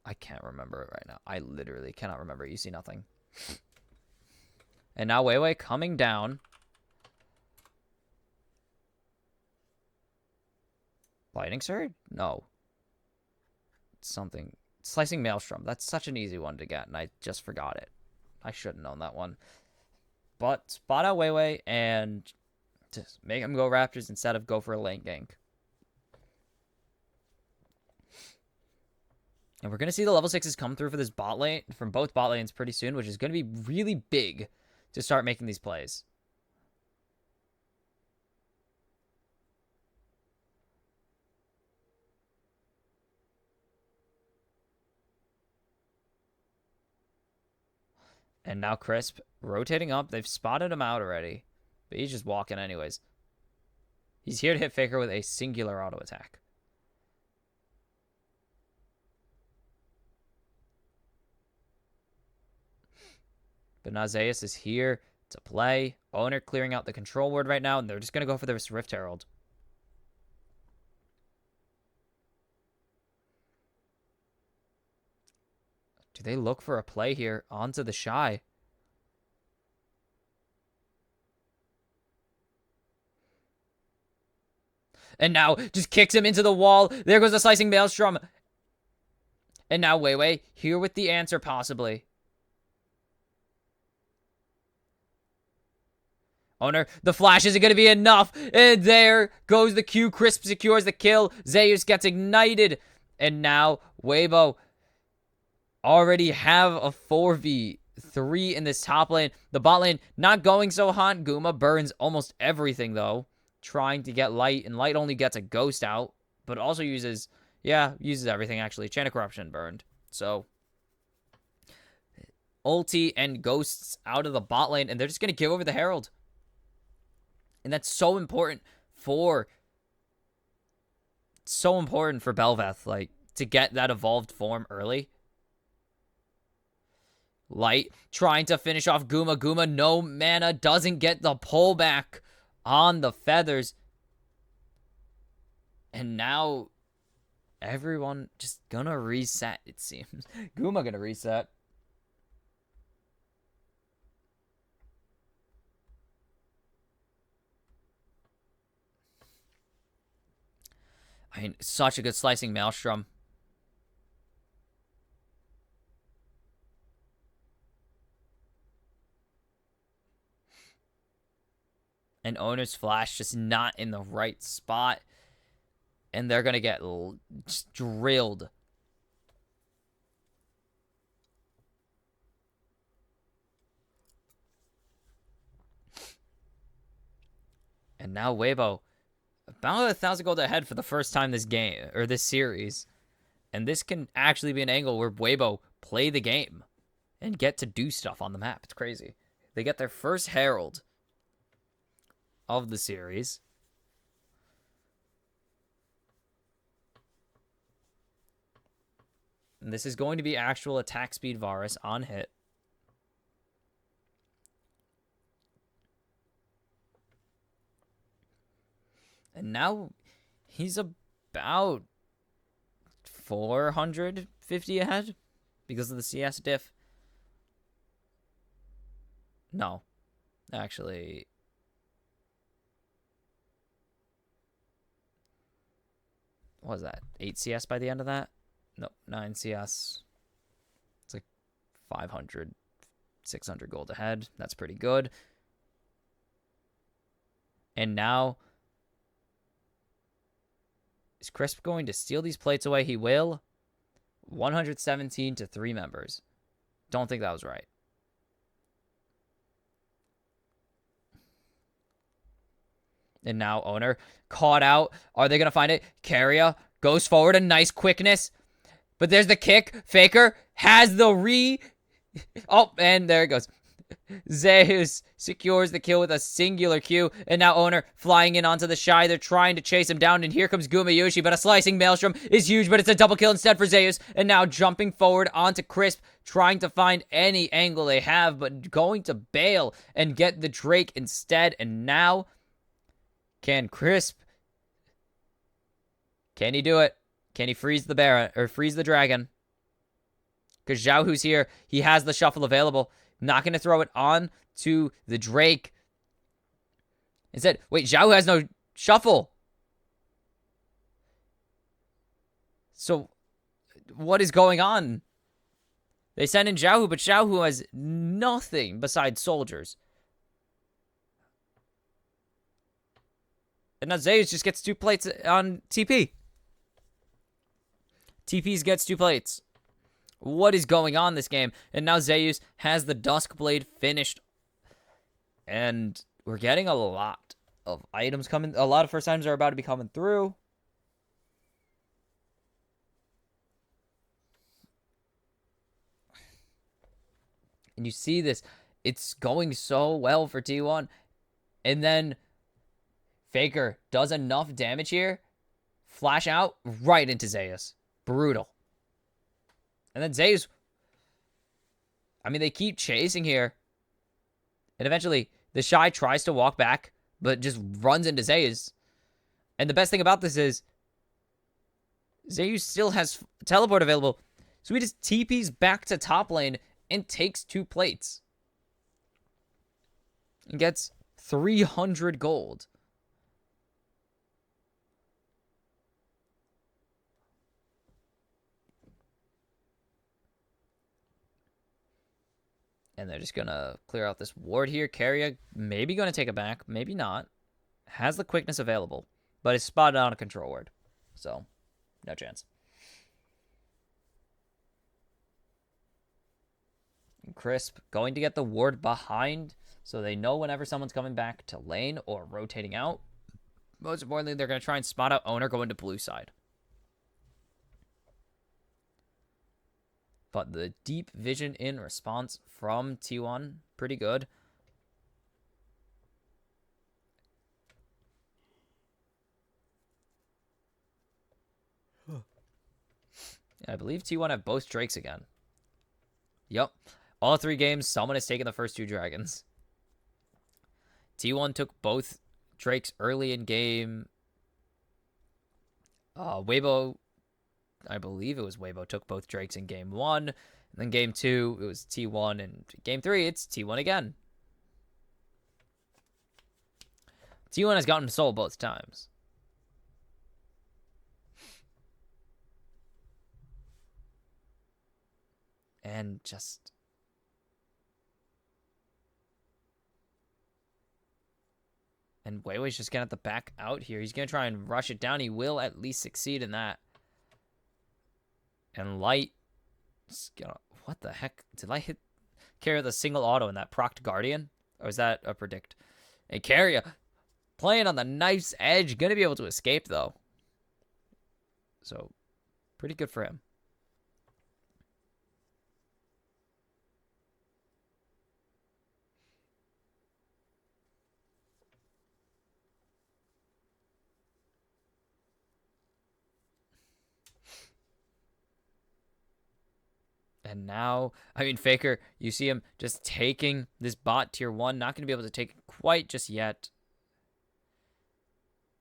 I can't remember it right now. I literally cannot remember. You see nothing. And now Weiwei coming down. Lightning Surge? No. Something. Slicing Maelstrom. That's such an easy one to get, and I just forgot it. I should have known that one. But spot out Weiwei and just make him go Raptors instead of go for a lane gank. And we're going to see the level 6s come through for this bot lane, from both bot lanes pretty soon, which is going to be really big to start making these plays. And now Crisp rotating up. They've spotted him out already, but he's just walking anyways. He's here to hit Faker with a singular auto attack. But now Zeus is here to play. Owner clearing out the control ward right now, and they're just going to go for this Rift Herald. Do they look for a play here onto the Shy? And now just kicks him into the wall. There goes the Slicing Maelstrom. And now Weiwei here with the answer possibly. Owner, the flash isn't going to be enough. And there goes the Q. Crisp secures the kill. Zeus gets ignited. And now Weibo already have a 4v3 in this top lane. The bot lane not going so hot. Guma burns almost everything though. Trying to get Light. And Light only gets a ghost out. But also uses everything actually. Chain of Corruption burned. So ulti and ghosts out of the bot lane. And they're just going to give over the Herald. And that's so important for Bel'Veth, like, to get that evolved form early. Light trying to finish off Guma. Guma, no mana, doesn't get the pullback on the feathers. And now everyone just gonna reset, it seems. Guma gonna reset. I mean, such a good slicing Maelstrom. And Owner's Flash just not in the right spot. And they're going to get just drilled. And now Weibo, about 1,000 gold ahead for the first time this game, or this series. And this can actually be an angle where Weibo play the game and get to do stuff on the map. It's crazy. They get their first Herald of the series. And this is going to be actual attack speed Varus on hit. And now he's about 450 ahead because of the CS diff. No, actually. What was that? 8 CS by the end of that? No, 9 CS. It's like 500, 600 gold ahead. That's pretty good. And now, is Crisp going to steal these plates away? He will. 117 to 3 members. Don't think that was right. And now Owner caught out. Are they going to find it? Carrier goes forward. A nice quickness. But there's the kick. Faker has the Oh, and there it goes. Zeus secures the kill with a singular Q. And now Owner flying in onto the Shy. They're trying to chase him down. And here comes Gumayushi. But a slicing Maelstrom is huge. But it's a double kill instead for Zeus. And now jumping forward onto Crisp. Trying to find any angle they have. But going to bail and get the Drake instead. And now, can Crisp, can he do it? Can he freeze the Baron, or freeze the Dragon? Because Zhao, who's here, he has the shuffle available. Not going to throw it on to the Drake. Instead, wait, Zhao has no shuffle. So, what is going on? They send in Zhao, but Zhao has nothing besides soldiers. And now Zeus just gets 2 plates on TP. TP's gets 2 plates. What is going on this game? And now Zeus has the Duskblade finished. And we're getting a lot of items coming. A lot of first items are about to be coming through. And you see this. It's going so well for T1. And then Faker does enough damage here. Flash out right into Zeus. Brutal. And then Zeus, I mean, they keep chasing here. And eventually, the Shy tries to walk back, but just runs into Zeus. And the best thing about this is, Zeus still has teleport available. So he just TPs back to top lane and takes 2 plates. And gets 300 gold. And they're just going to clear out this ward here. Carrier maybe going to take it back. Maybe not. Has the quickness available. But is spotted on a control ward. So, no chance. And Crisp going to get the ward behind. So they know whenever someone's coming back to lane or rotating out. Most importantly, they're going to try and spot out Owner going to blue side. But the deep vision in response from T1, pretty good. I believe T1 have both Drakes again. Yep. All 3 games, someone has taken the first 2 dragons. T1 took both Drakes early in game. Weibo I believe it was Weibo took both Drakes in game 1. And then game 2, it was T1. And game 3, it's T1 again. T1 has gotten soul both times. And just... And Weiwei's just going to have to back out here. He's going to try and rush it down. He will at least succeed in that. And Light... What the heck? Did Light hit Carrier the single auto in that procced Guardian? Or was that a predict? And Carrier playing on the knife's edge. Going to be able to escape, though. So, pretty good for him. And now, I mean, Faker, you see him just taking this bot tier 1. Not going to be able to take it quite just yet.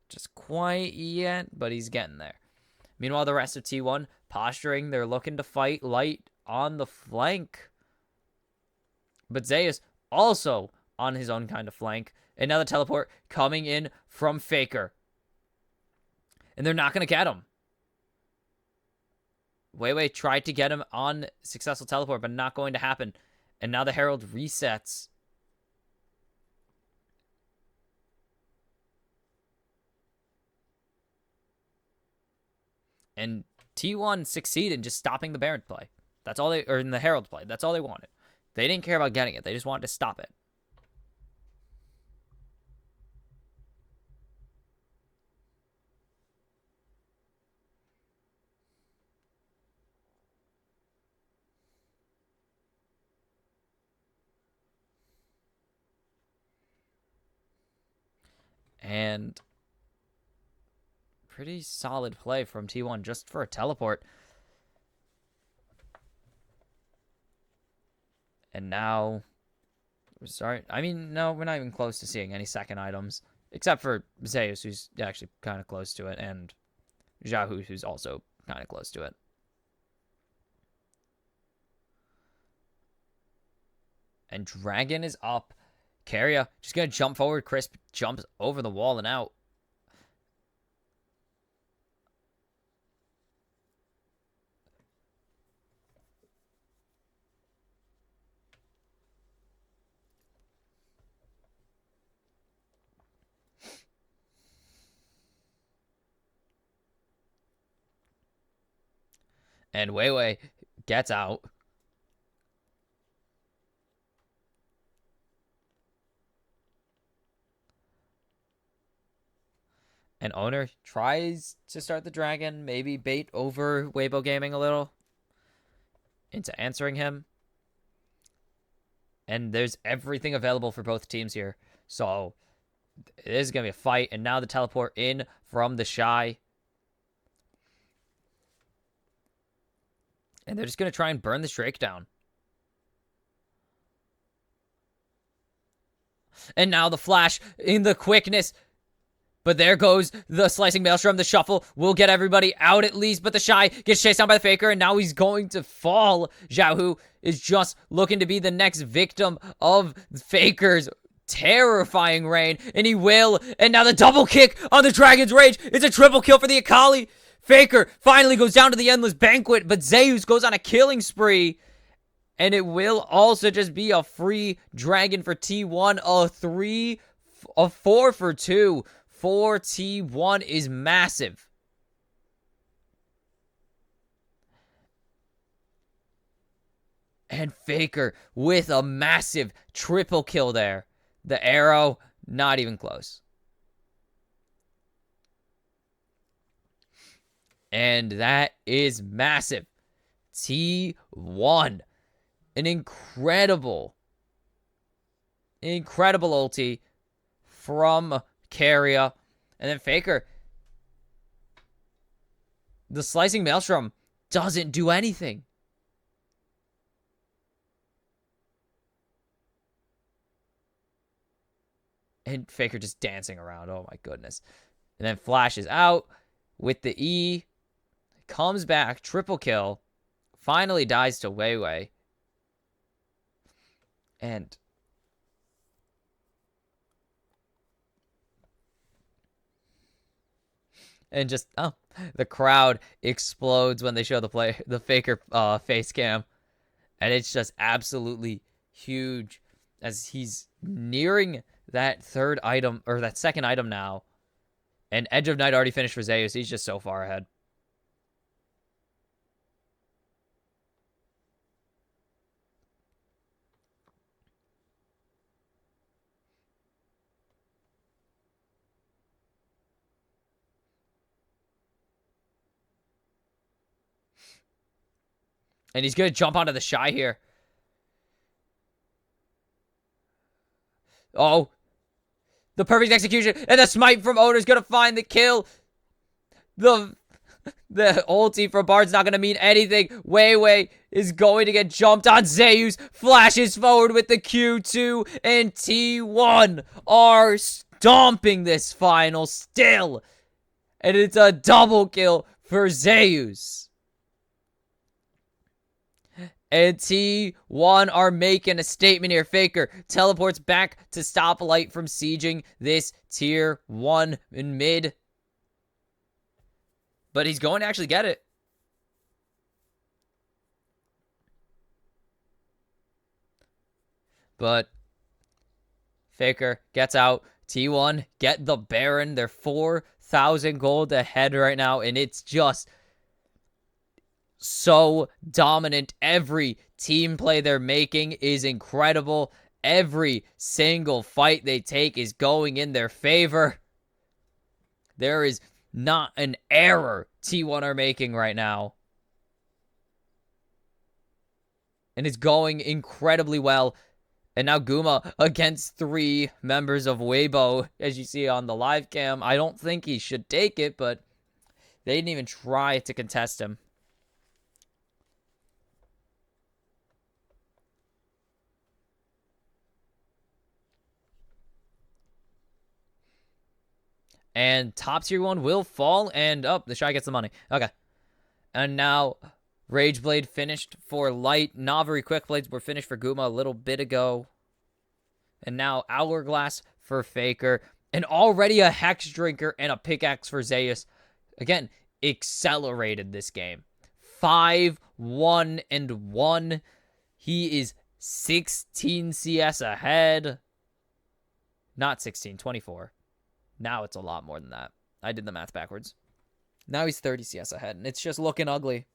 Just quite yet, but he's getting there. Meanwhile, the rest of T1 posturing. They're looking to fight Light on the flank. But Zeus also on his own kind of flank. Another teleport coming in from Faker. And they're not going to get him. Weiwei tried to get him on successful teleport, but not going to happen. And now the Herald resets. And T1 succeeded in just stopping the Baron play. That's all they, or in the Herald play. That's all they wanted. They didn't care about getting it. They just wanted to stop it. And pretty solid play from T1 just for a teleport. And now, sorry, I mean, no, we're not even close to seeing any second items. Except for Zeus, who's actually kind of close to it, and Xiaohu, who's also kind of close to it. And Dragon is up. Carrier just going to jump forward. Crisp jumps over the wall and out. And Weiwei gets out. And Owner tries to start the Dragon, maybe bait over Weibo Gaming a little into answering him. And there's everything available for both teams here. So it is going to be a fight. And now the teleport in from the Shy. And they're just going to try and burn this Drake down. And now the flash in the quickness. But there goes the slicing maelstrom. The shuffle will get everybody out at least. But the Shy gets chased down by the Faker. And now he's going to fall. Xiaohu is just looking to be the next victim of Faker's terrifying reign. And he will. And now the double kick on the Dragon's Rage. It's a triple kill for the Akali. Faker finally goes down to the Endless Banquet. But Zeus goes on a killing spree. And it will also just be a free Dragon for T1. A 4 for 2. For T1 is massive. And Faker with a massive triple kill there. The arrow, not even close. And that is massive. T1. An incredible ulti from Carrier. And then Faker. The slicing maelstrom doesn't do anything. And Faker just dancing around. Oh my goodness. And then flashes out with the E. comes back, triple kill, finally dies to Weiwei. And just, oh, the crowd explodes when they show the Faker face cam. And it's just absolutely huge as he's nearing that third item, or that second item now. And Edge of Night already finished for Zeus. He's just so far ahead. And he's going to jump onto the Shy here. Oh. The perfect execution. And the smite from Owner's going to find the kill. The ulti from Bard's not going to mean anything. Weiwei is going to get jumped on. Zeus flashes forward with the Q2. And T1 are stomping this final still. And it's a double kill for Zeus. And T1 are making a statement here. Faker teleports back to stop Light from sieging this tier 1 in mid. But he's going to actually get it. But Faker gets out. T1 get the Baron. They're 4,000 gold ahead right now. And it's just so dominant. Every team play they're making is incredible. Every single fight they take is going in their favor. There is not an error T1 are making right now. And it's going incredibly well. And now Guma against 3 members of Weibo, as you see on the live cam. I don't think he should take it, but they didn't even try to contest him. And top tier 1 will fall, and the Shy gets the money. Okay. And now Rageblade finished for Light. Navari Quickblades were finished for Guma a little bit ago. And now Hourglass for Faker. And already a Hex Drinker and a Pickaxe for Zeus. Again, accelerated this game. 5-1-1. He is 16 CS ahead. Not 16, 24. Now it's a lot more than that. I did the math backwards. Now he's 30 CS ahead, and it's just looking ugly.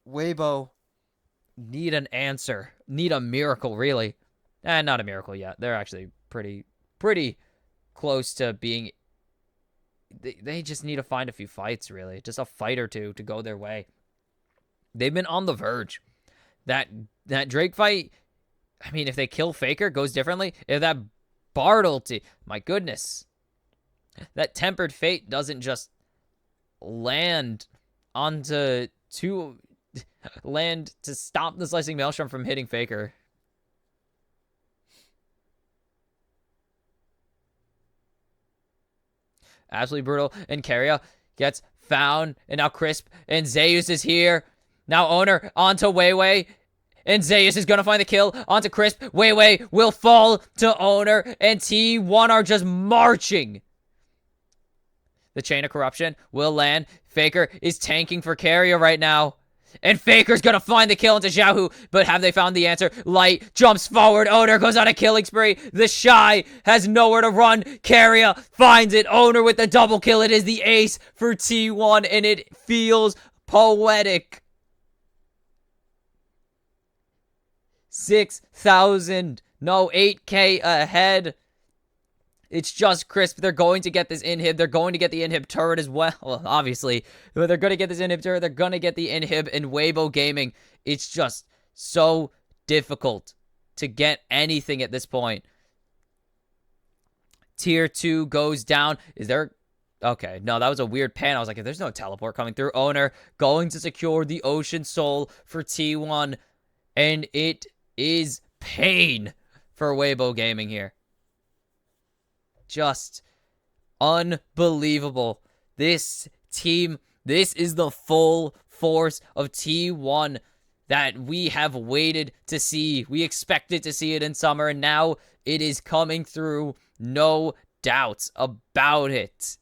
Weibo need an answer. Need a miracle, really. Not a miracle yet. They're actually pretty close to being... They just need to find a few fights, really. Just a fight or two to go their way. They've been on the verge. That Drake fight, I mean, if they kill Faker, goes differently. If that Bard ulti, my goodness. That Tempered Fate doesn't just land onto land to stop the Slicing Maelstrom from hitting Faker. Absolutely brutal. And Keria gets found. And now Crisp and Zeus is here. Now Owner onto Weiwei. And Zeus is going to find the kill onto Crisp. Weiwei will fall to Owner. And T1 are just marching. The Chain of Corruption will land. Faker is tanking for Keria right now. And Faker's going to find the kill into Xiaohu. But have they found the answer? Light jumps forward. Owner goes on a killing spree. The Shy has nowhere to run. Keria finds it. Owner with the double kill. It is the ace for T1. And it feels poetic. 6,000. No, 8K ahead. It's just Crisp. They're going to get this inhib. They're going to get the inhib turret as well. Well, obviously. But they're going to get this inhib turret. They're going to get the inhib in Weibo Gaming. It's just so difficult to get anything at this point. Tier 2 goes down. Is there... Okay, no, that was a weird pan. I was like, if there's no teleport coming through. Owner going to secure the Ocean Soul for T1. And it is pain for Weibo Gaming here. Just unbelievable. This team This is the full force of T1 that we have waited to see. We expected to see it in summer, and now it is coming through. No doubts about it.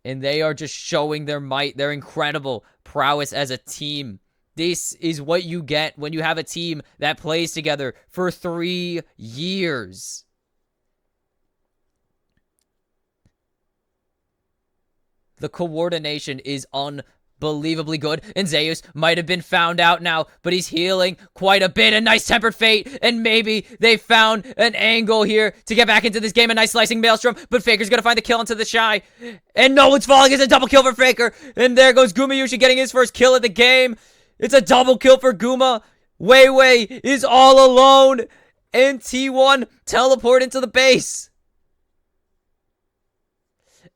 And they are just showing their might, their incredible prowess as a team. This is what you get when you have a team that plays together for 3 years. The coordination is unbelievably good. And Zeus might have been found out now, but he's healing quite a bit. A nice tempered fate. And maybe they found an angle here to get back into this game. A nice slicing maelstrom. But Faker's going to find the kill into the shy. And no one's falling. It's a double kill for Faker. And there goes Gumayushi getting his first kill of the game. It's a double kill for Guma. Weiwei is all alone. And T1 teleport into the base.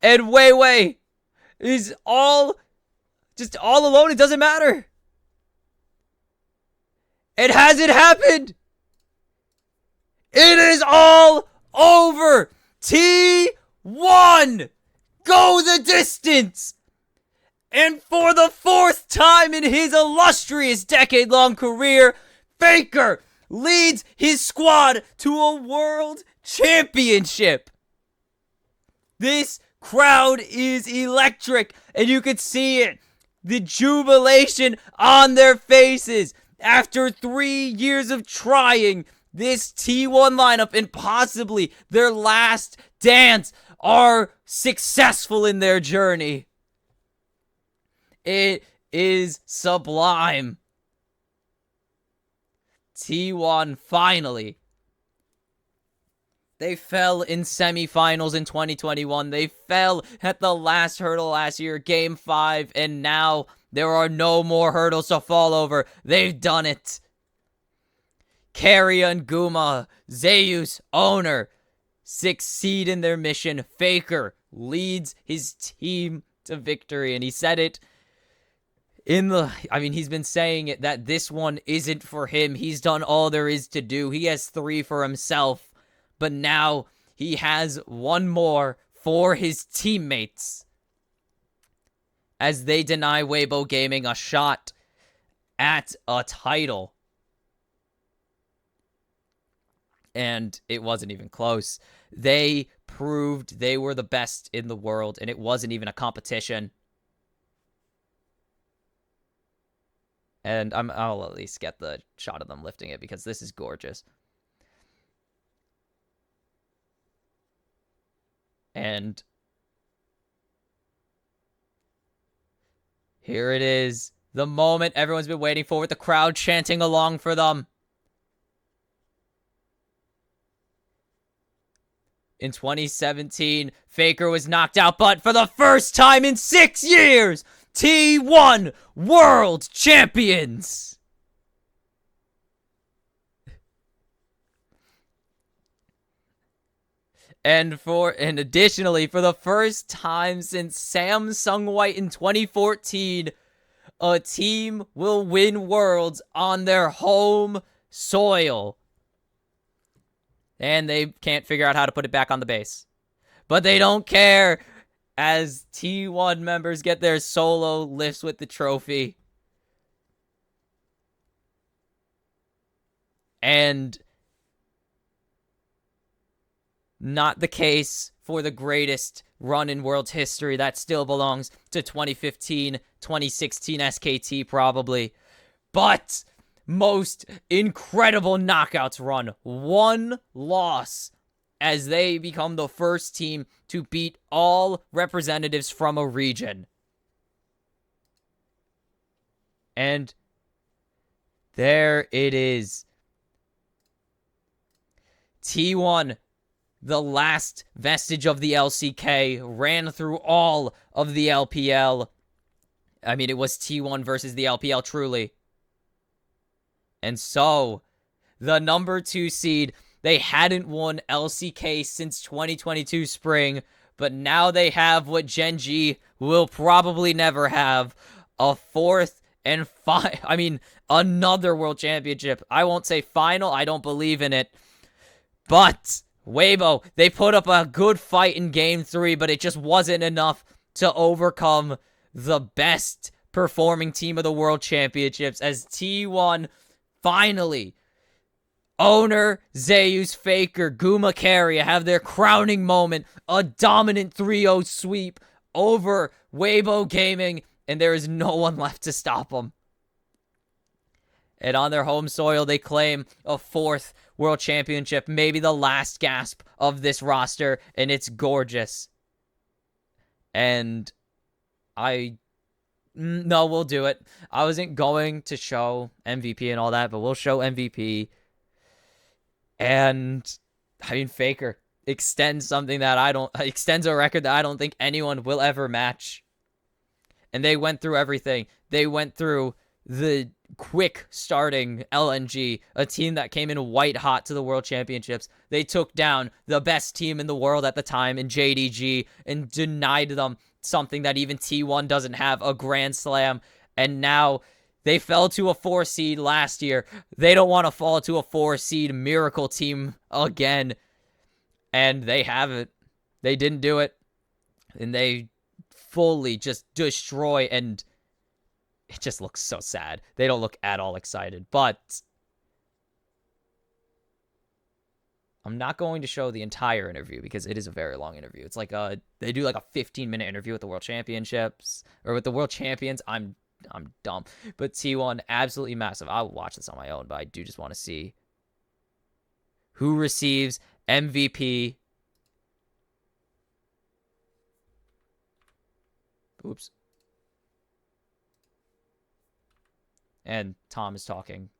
And Weiwei is just all alone. It doesn't matter. And has it happened? It is all over. T1 go the distance. And for the 4th time in his illustrious decade-long career, Faker leads his squad to a world championship. This crowd is electric, and you can see it. The jubilation on their faces. After 3 years of trying, this T1 lineup and possibly their last dance are successful in their journey. It is sublime. T1 finally. They fell in semifinals in 2021. They fell at the last hurdle last year, Game 5, and now there are no more hurdles to fall over. They've done it. Karya and Guma, Zeus, Owner, succeed in their mission. Faker leads his team to victory, and he said it he's been saying it that this one isn't for him. He's done all there is to do. He has 3 for himself. But now he has 1 more for his teammates as they deny Weibo Gaming a shot at a title. And it wasn't even close. They proved they were the best in the world, and it wasn't even a competition. And I'll at least get the shot of them lifting it because this is gorgeous. And here it is. The moment everyone's been waiting for with the crowd chanting along for them. In 2017, Faker was knocked out, but for the first time in 6 years, T1 World Champions! And additionally, for the first time since Samsung White in 2014, a team will win Worlds on their home soil. And they can't figure out how to put it back on the base. But they don't care as T1 members get their solo lifts with the trophy. And not the case for the greatest run in world history. That still belongs to 2015, 2016 SKT probably. But most incredible knockouts run. 1 loss as they become the first team to beat all representatives from a region. And there it is. T1, the last vestige of the LCK, ran through all of the LPL. I mean, it was T1 versus the LPL, truly. And so, the number 2 seed, they hadn't won LCK since 2022 spring, but now they have what Gen G will probably never have, a 4th and another world championship. I won't say final, I don't believe in it. But Weibo, they put up a good fight in Game 3, but it just wasn't enough to overcome the best performing team of the World Championships as T1 finally, Owner, Zeus, Faker, Guma Carrier have their crowning moment, a dominant 3-0 sweep over Weibo Gaming, and there is no one left to stop them. And on their home soil, they claim a 4th World Championship, maybe the last gasp of this roster, and it's gorgeous. And no, we'll do it. I wasn't going to show MVP and all that, but we'll show MVP. And, I mean, Faker extends a record that I don't think anyone will ever match. And they went through everything. They went through the quick starting LNG, a team that came in white hot to the World Championships. They took down the best team in the world at the time in JDG and denied them something that even T1 doesn't have, a Grand Slam. And now they fell to a 4 seed last year. They don't want to fall to a 4 seed miracle team again. And they haven't. They didn't do it. And they fully just destroy, and it just looks so sad. They don't look at all excited. But I'm not going to show the entire interview because it is a very long interview. It's like they do like a 15-minute interview with the World Championships or with the World Champions. I'm dumb. But T1, absolutely massive. I'll watch this on my own, but I do just want to see who receives MVP. Oops. And Tom is talking.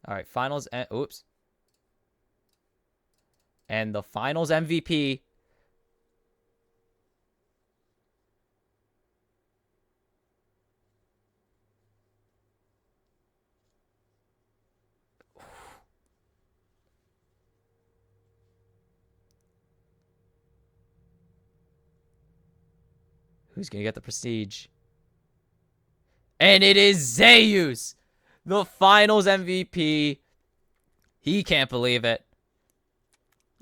All right, finals. Oops. And the finals MVP. Who's going to get the prestige? And it is Zeus, the finals MVP. He can't believe it.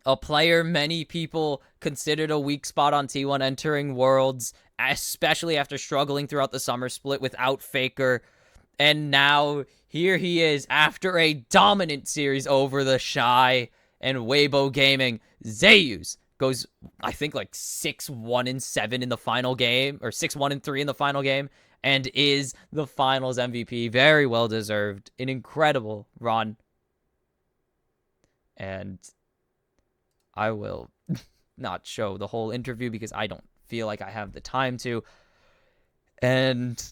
A player many people considered a weak spot on T1 entering Worlds, especially after struggling throughout the summer split without Faker. And now here he is after a dominant series over the Shy and Weibo Gaming. Zeus goes, I think, like 6-1-7 in the final game, or 6-1-3 in the final game, and is the finals MVP. Very well deserved. An incredible run. And I will not show the whole interview because I don't feel like I have the time to. And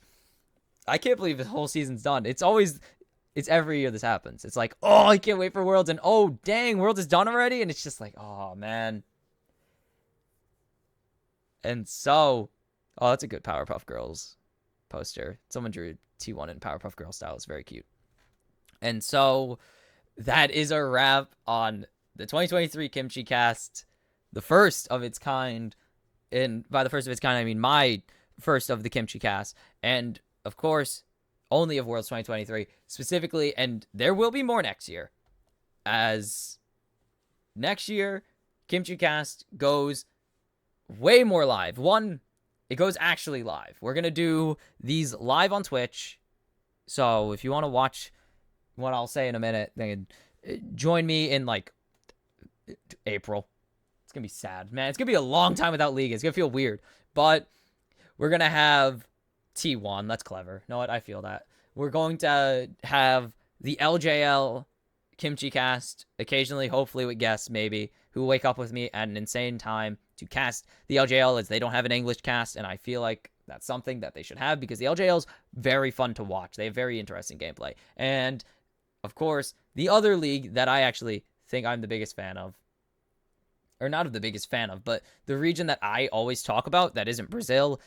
I can't believe the whole season's done. It's every year this happens. It's like, oh, I can't wait for Worlds, and oh, dang, Worlds is done already? And it's just like, oh, man. And so, oh, that's a good Powerpuff Girls poster. Someone drew T1 in Powerpuff Girls style. It's very cute. And so, that is a wrap on the 2023 kimchicast, the first of its kind. And by the first of its kind, I mean my first of the kimchicast. And, of course, only of Worlds 2023 specifically. And there will be more next year. As next year, kimchicast goes way more live. It goes actually live. We're going to do these live on Twitch. So if you want to watch what I'll say in a minute, then join me in like April. It's going to be sad. Man, it's going to be a long time without League. It's going to feel weird. But we're going to have T1. That's clever. You know what? I feel that. We're going to have the LJL kimchicast occasionally, hopefully with guests maybe, who wake up with me at an insane time to cast the LJL, as they don't have an English cast, and I feel like that's something that they should have because the LJL is very fun to watch. They have very interesting gameplay. And, of course, the other league that I actually think I'm the biggest fan of, or not of the biggest fan of, but the region that I always talk about that isn't Brazil,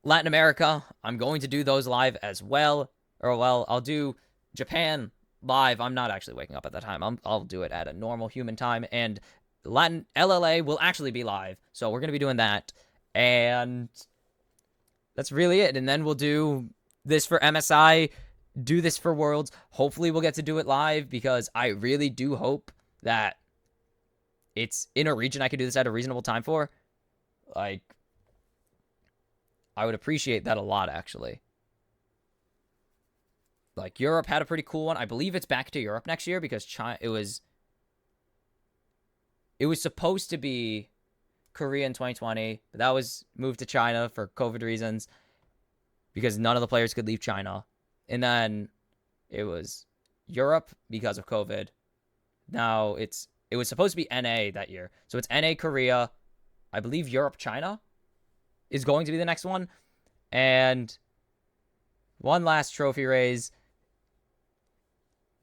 Latin America, I'm going to do those live as well. Or, well, I'll do Japan live. I'm not actually waking up at that time. I'll do it at a normal human time. And Latin LLA will actually be live. So we're going to be doing that. And that's really it. And then we'll do this for MSI, do this for Worlds. Hopefully we'll get to do it live, because I really do hope that it's in a region I could do this at a reasonable time for. Like, I would appreciate that a lot, actually. Like, Europe had a pretty cool one. I believe it's back to Europe next year, because China, it was supposed to be Korea in 2020, but that was moved to China for COVID reasons, because none of the players could leave China. And then it was Europe because of COVID. Now it was supposed to be NA that year. So it's NA Korea. I believe Europe China is going to be the next one. And one last trophy raise.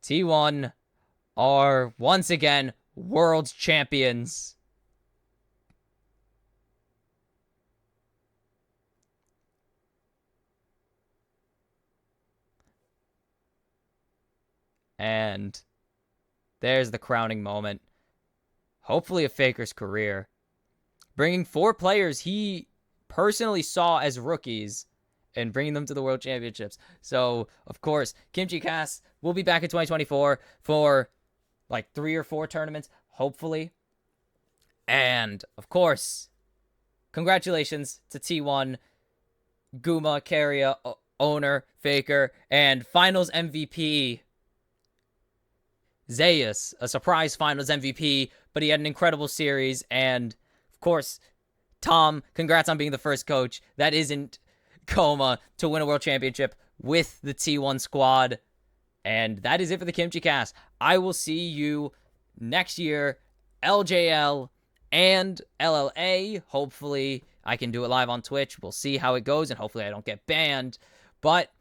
T1 are once again world champions. And there's the crowning moment. Hopefully a Faker's career. Bringing 4 players he personally saw as rookies and bringing them to the World Championships. So, of course, kimchicast will be back in 2024 for like 3 or 4 tournaments, hopefully. And, of course, congratulations to T1, Guma, Carrier, owner, Faker, and finals MVP, Zeus, a surprise finals MVP, but he had an incredible series. And, of course, Tom, congrats on being the first coach that isn't Coma to win a world championship with the T1 squad. And that is it for the kimchicast. I will see you next year, LJL and LLA. Hopefully I can do it live on Twitch. We'll see how it goes, and hopefully I don't get banned. But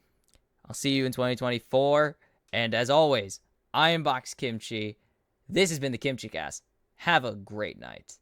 I'll see you in 2024. And as always, I am Box Kimchi. This has been the kimchicast. Have a great night.